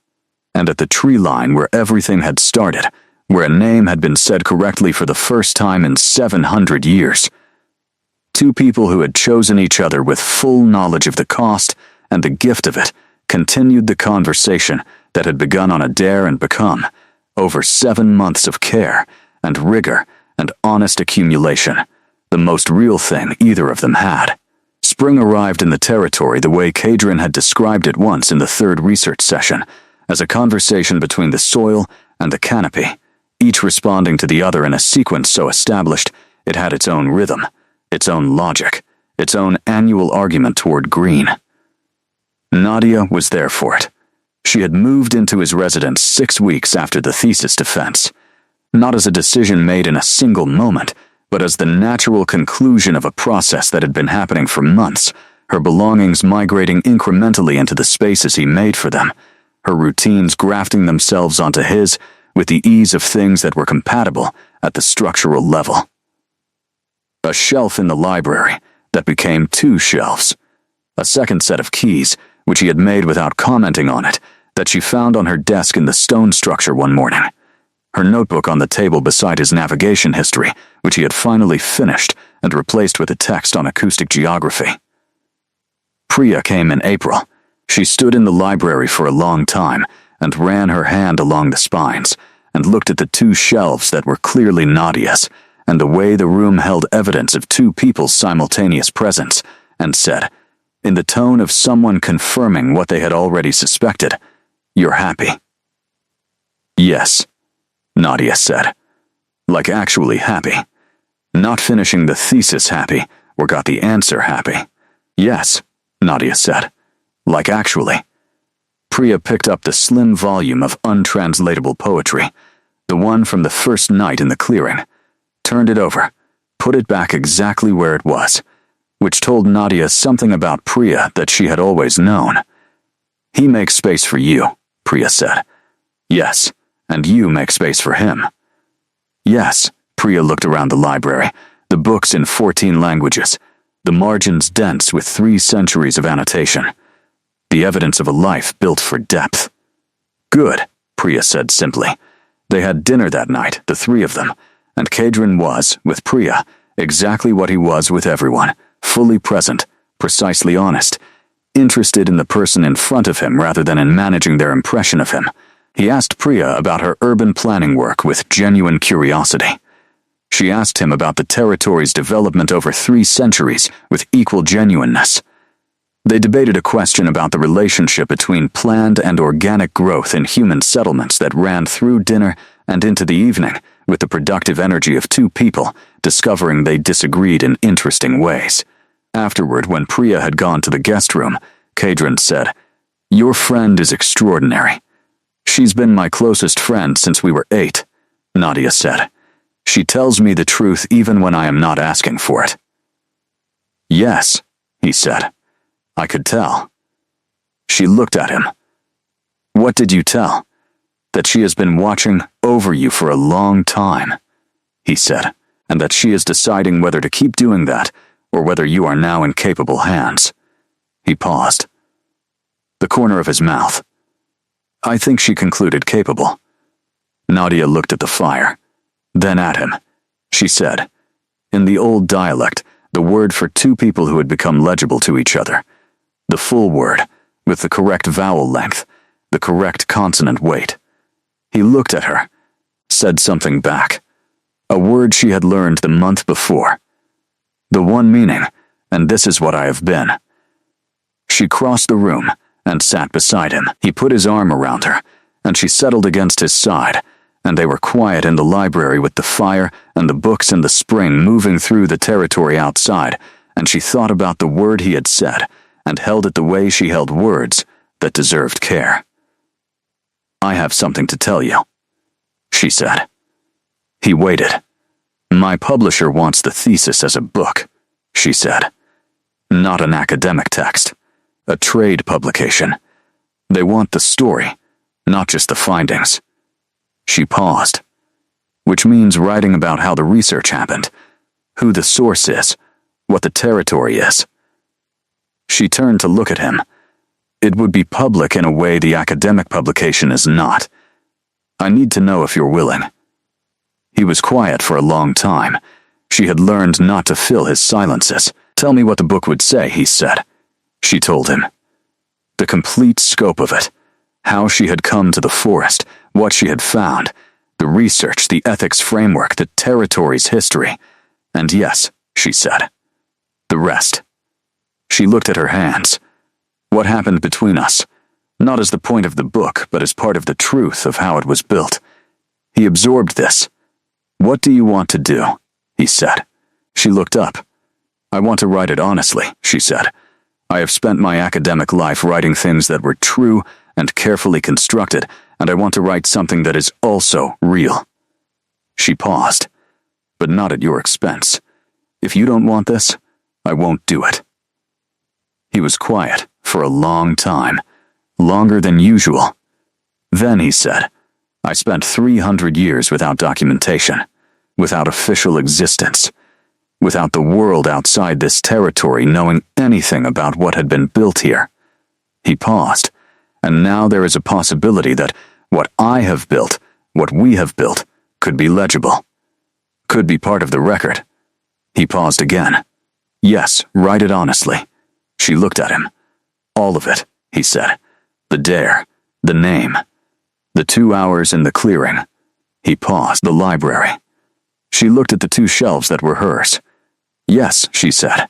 And at the tree line where everything had started, where a name had been said correctly for the first time in 700 years, two people who had chosen each other with full knowledge of the cost and the gift of it continued the conversation that had begun on a dare and become, over 7 months of care and rigor and honest accumulation, the most real thing either of them had. Spring arrived in the territory the way Kadrin had described it once in the third research session, as a conversation between the soil and the canopy, each responding to the other in a sequence so established it had its own rhythm, its own logic, its own annual argument toward green. Nadia was there for it. She had moved into his residence 6 weeks after the thesis defense, not as a decision made in a single moment, but as the natural conclusion of a process that had been happening for months, her belongings migrating incrementally into the spaces he made for them, her routines grafting themselves onto his with the ease of things that were compatible at the structural level. A shelf in the library that became 2 shelves. A second set of keys, which he had made without commenting on it, that she found on her desk in the stone structure one morning. Her notebook on the table beside his navigation history, which he had finally finished and replaced with a text on acoustic geography. Priya came in April. She stood in the library for a long time and ran her hand along the spines and looked at the 2 shelves that were clearly Nadia's and the way the room held evidence of 2 people's simultaneous presence, and said, in the tone of someone confirming what they had already suspected, "You're happy." "Yes," Nadia said. Like actually happy. Not finishing the thesis happy, or got the answer happy. "Yes," Nadia said. Like actually. Priya picked up the slim volume of untranslatable poetry, the one from the first night in the clearing, turned it over, put it back exactly where it was, which told Nadia something about Priya that she had always known. "He makes space for you," Priya said. "Yes, and you make space for him." "Yes," Priya looked around the library, the books in 14 languages, the margins dense with 3 centuries of annotation, the evidence of a life built for depth. "Good," Priya said simply. They had dinner that night, the 3 of them, and Kadrin was, with Priya, exactly what he was with everyone, fully present, precisely honest, interested in the person in front of him rather than in managing their impression of him. He asked Priya about her urban planning work with genuine curiosity. She asked him about the territory's development over 3 centuries with equal genuineness. They debated a question about the relationship between planned and organic growth in human settlements that ran through dinner and into the evening, with the productive energy of 2 people discovering they disagreed in interesting ways. Afterward, when Priya had gone to the guest room, Kadrin said, "Your friend is extraordinary." "She's been my closest friend since we were 8, Nadia said. "She tells me the truth even when I am not asking for it." "Yes," he said. "I could tell." She looked at him. "What did you tell?" "That she has been watching over you for a long time," he said, "and that she is deciding whether to keep doing that or whether you are now in capable hands." He paused. The corner of his mouth. "I think she concluded capable." Nadia looked at the fire, then at him. She said, in the old dialect, the word for 2 people who had become legible to each other, the full word, with the correct vowel length, the correct consonant weight. He looked at her, said something back, a word she had learned the month before. The one meaning, "And this is what I have been." She crossed the room and sat beside him. He put his arm around her, and she settled against his side, and they were quiet in the library with the fire and the books and the spring moving through the territory outside, and she thought about the word he had said, and held it the way she held words that deserved care. "I have something to tell you," she said. He waited. "My publisher wants the thesis as a book," she said. "Not an academic text. A trade publication. They want the story, not just the findings. She paused. Which means writing about how the research happened, who the source is, what the territory is. She turned to look at him. It would be public in a way the academic publication is not. I need to know if you're willing. He was quiet for a long time. She had learned not to fill his silences. Tell me what the book would say, he said. She told him. The complete scope of it. How she had come to the forest, what she had found, the research, the ethics framework, the territory's history. And yes, she said. The rest. She looked at her hands. What happened between us, not as the point of the book, but as part of the truth of how it was built. He absorbed this. What do you want to do? He said. She looked up. I want to write it honestly, she said. I have spent my academic life writing things that were true and carefully constructed, and I want to write something that is also real. She paused, but not at your expense. If you don't want this, I won't do it. He was quiet for a long time, longer than usual. Then he said, I spent 300 years without documentation, without official existence, without the world outside this territory knowing anything about what had been built here. He paused, and now there is a possibility that what I have built, what we have built, could be legible, could be part of the record. He paused again. Yes, write it honestly. She looked at him. All of it, he said. The dare, the name, the 2 hours in the clearing. He paused. The library. She looked at the 2 shelves that were hers. Yes, she said.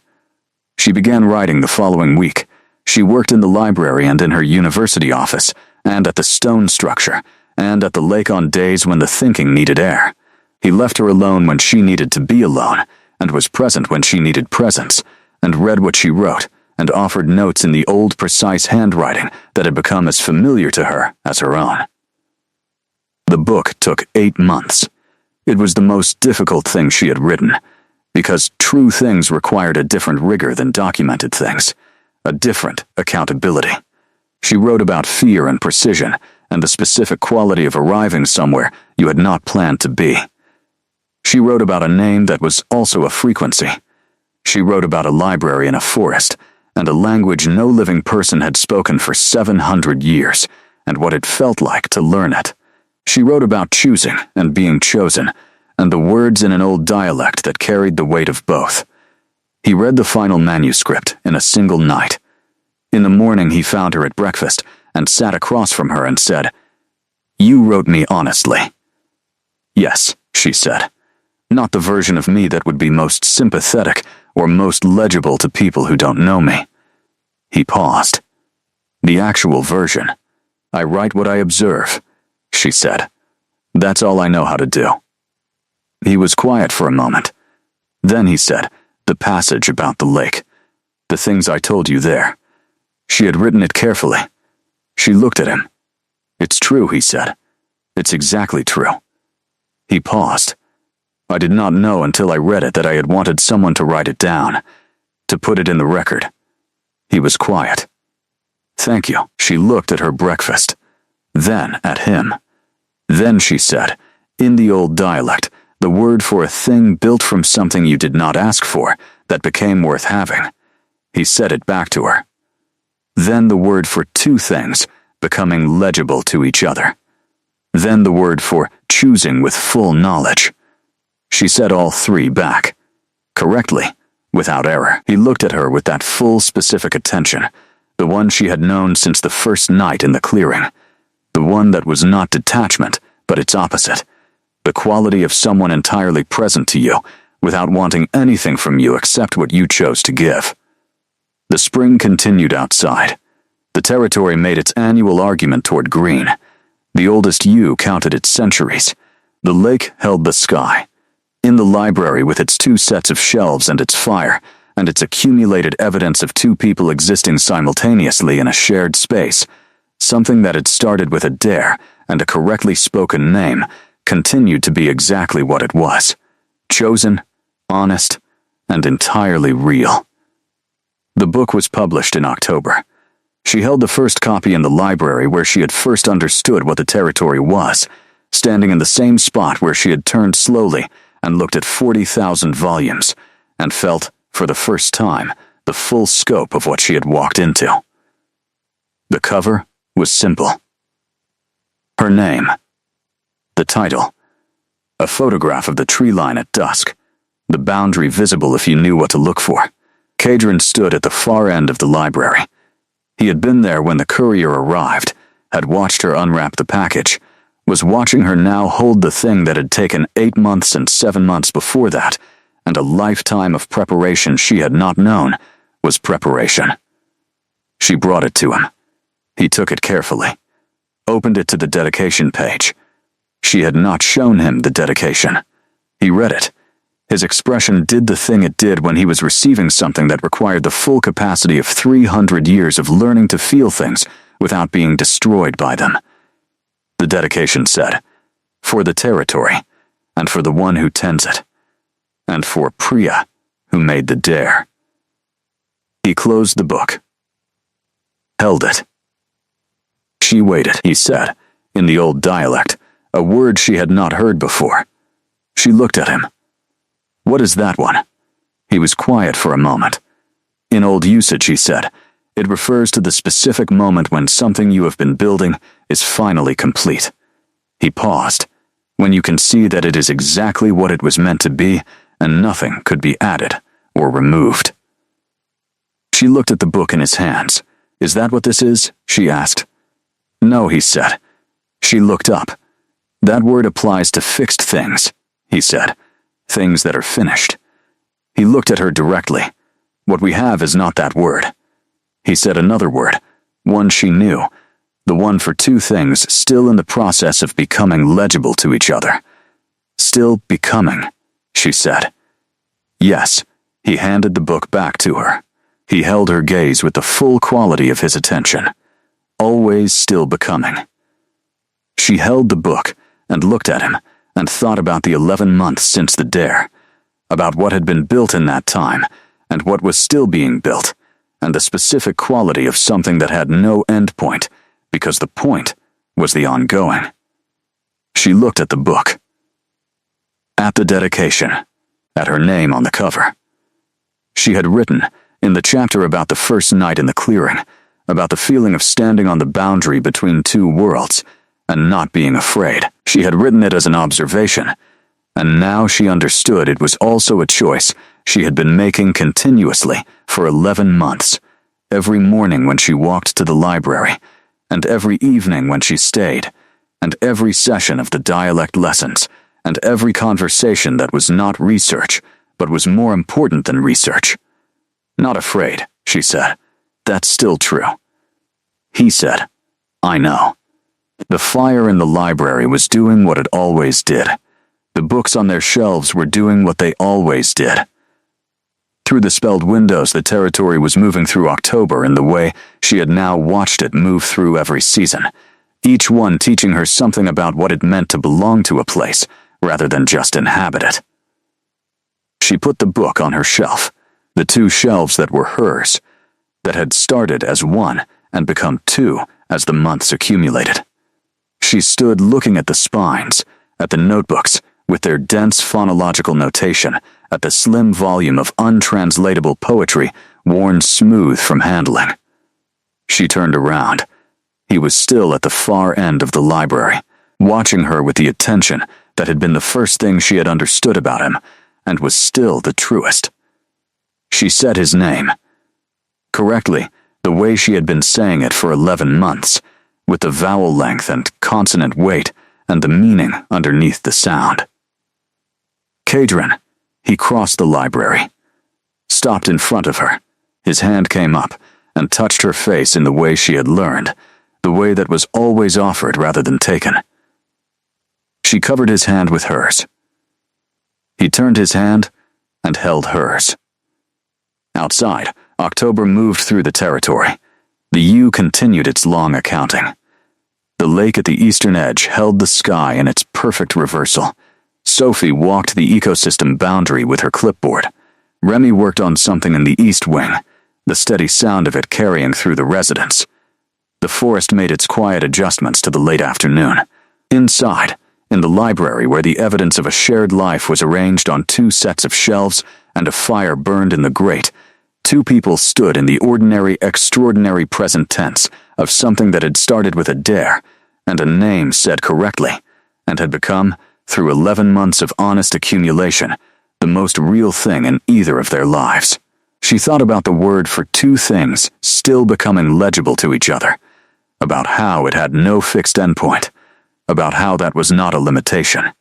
She began writing the following week. She worked in the library and in her university office, and at the stone structure, and at the lake on days when the thinking needed air. He left her alone when she needed to be alone, and was present when she needed presence, and read what she wrote, and offered notes in the old precise handwriting that had become as familiar to her as her own. The book took 8 months. It was the most difficult thing she had written, because true things required a different rigor than documented things, a different accountability. She wrote about fear and precision, and the specific quality of arriving somewhere you had not planned to be. She wrote about a name that was also a frequency. She wrote about a library in a forest, and a language no living person had spoken for 700 years, and what it felt like to learn it. She wrote about choosing and being chosen, and the words in an old dialect that carried the weight of both. He read the final manuscript in a single night. In the morning he found her at breakfast and sat across from her and said, You wrote me honestly. Yes, she said. Not the version of me that would be most sympathetic or most legible to people who don't know me. He paused. The actual version. I write what I observe, she said. That's all I know how to do. He was quiet for a moment. Then he said, the passage about the lake. The things I told you there. She had written it carefully. She looked at him. It's true, he said. It's exactly true. He paused. I did not know until I read it that I had wanted someone to write it down, to put it in the record. He was quiet. Thank you. She looked at her breakfast, then at him. Then she said, in the old dialect, the word for a thing built from something you did not ask for, that became worth having. He said it back to her. Then the word for 2 things, becoming legible to each other. Then the word for choosing with full knowledge. She said all 3 back, correctly, without error. He looked at her with that full specific attention, the one she had known since the first night in the clearing, the one that was not detachment, but its opposite, the quality of someone entirely present to you, without wanting anything from you except what you chose to give. The spring continued outside. The territory made its annual argument toward green. The oldest yew counted its centuries. The lake held the sky. In the library with its 2 sets of shelves and its fire, and its accumulated evidence of 2 people existing simultaneously in a shared space, something that had started with a dare and a correctly spoken name continued to be exactly what it was. Chosen, honest, and entirely real. The book was published in October, She held the first copy in the library where she had first understood what the territory was, standing in the same spot where she had turned slowly and looked at 40,000 volumes, and felt, for the first time, the full scope of what she had walked into. The cover was simple. Her name. The title. A photograph of the tree line at dusk, the boundary visible if you knew what to look for. Kadrin stood at the far end of the library. He had been there when the courier arrived, had watched her unwrap the package, was watching her now hold the thing that had taken 8 months and 7 months before that, and a lifetime of preparation she had not known was preparation. She brought it to him. He took it carefully, opened it to the dedication page. She had not shown him the dedication. He read it. His expression did the thing it did when he was receiving something that required the full capacity of 300 years of learning to feel things without being destroyed by them. The dedication said, "For the territory, and for the one who tends it, and for Priya, who made the dare." He closed the book. Held it. She waited, he said, in the old dialect, a word she had not heard before. She looked at him. "What is that one?" He was quiet for a moment. "In old usage," he said, "it refers to the specific moment when something you have been building is finally complete." He paused, "when you can see that it is exactly what it was meant to be, and nothing could be added or removed." She looked at the book in his hands. "Is that what this is?" she asked. "No," he said. She looked up. "That word applies to fixed things," he said. "Things that are finished." He looked at her directly. "What we have is not that word." He said another word, one she knew, the one for two things still in the process of becoming legible to each other. "Still becoming," she said. "Yes." He handed the book back to her. He held her gaze with the full quality of his attention. Always still becoming. She held the book and looked at him and thought about the 11 months since the dare, about what had been built in that time and what was still being built, and the specific quality of something that had no end point, because the point was the ongoing. She looked at the book. At the dedication, at her name on the cover. She had written, in the chapter about the first night in the clearing, about the feeling of standing on the boundary between two worlds, and not being afraid. She had written it as an observation, and now she understood it was also a choice she had been making continuously for 11 months, every morning when she walked to the library, and every evening when she stayed, and every session of the dialect lessons, and every conversation that was not research, but was more important than research. "Not afraid," she said. "That's still true." He said, "I know." The fire in the library was doing what it always did. The books on their shelves were doing what they always did. Through the spelled windows, the territory was moving through October in the way she had now watched it move through every season, each one teaching her something about what it meant to belong to a place rather than just inhabit it. She put the book on her shelf, the two shelves that were hers, that had started as one and become two as the months accumulated. She stood looking at the spines, at the notebooks, with their dense phonological notation, at the slim volume of untranslatable poetry worn smooth from handling. She turned around. He was still at the far end of the library, watching her with the attention that had been the first thing she had understood about him, and was still the truest. She said his name. Correctly, the way she had been saying it for 11 months, with the vowel length and consonant weight and the meaning underneath the sound. Kadrin. He crossed the library, stopped in front of her. His hand came up and touched her face in the way she had learned, the way that was always offered rather than taken. She covered his hand with hers. He turned his hand and held hers. Outside, October moved through the territory. The U continued its long accounting. The lake at the eastern edge held the sky in its perfect reversal. Sophie walked the ecosystem boundary with her clipboard. Remy worked on something in the east wing, the steady sound of it carrying through the residence. The forest made its quiet adjustments to the late afternoon. Inside, in the library where the evidence of a shared life was arranged on 2 sets of shelves and a fire burned in the grate, 2 people stood in the ordinary, extraordinary present tense of something that had started with a dare and a name said correctly, and had become, through 11 months of honest accumulation, the most real thing in either of their lives. She thought about the word for 2 things still becoming legible to each other, about how it had no fixed endpoint, about how that was not a limitation.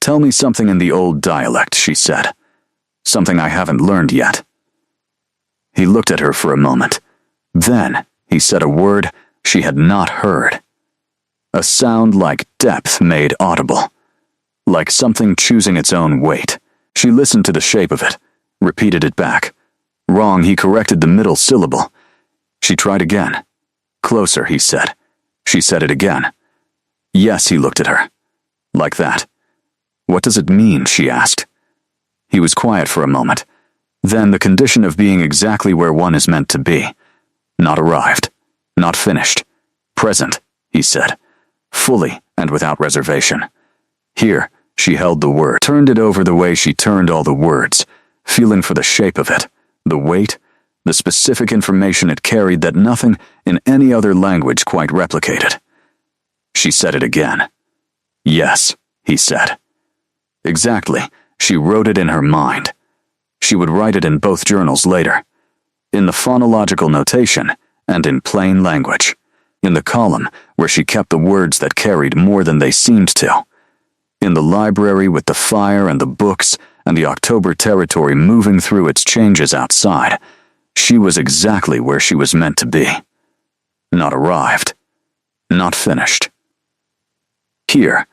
"Tell me something in the old dialect," she said. "Something I haven't learned yet." He looked at her for a moment. Then he said a word she had not heard. A sound like depth made audible, like something choosing its own weight. She listened to the shape of it, repeated it back. Wrong, he corrected the middle syllable. She tried again. "Closer," he said. She said it again. "Yes," he looked at her. "Like that." "What does it mean?" she asked. He was quiet for a moment. Then the condition of being exactly where one is meant to be. Not arrived. Not finished. Present, he said. Fully and without reservation. Here, she held the word, turned it over the way she turned all the words, feeling for the shape of it, the weight, the specific information it carried that nothing in any other language quite replicated. She said it again. "Yes," he said. Exactly, she wrote it in her mind. She would write it in both journals later, in the phonological notation and in plain language, in the column where she kept the words that carried more than they seemed to, in the library with the fire and the books and the October territory moving through its changes outside. She was exactly where she was meant to be. Not arrived. Not finished. Here,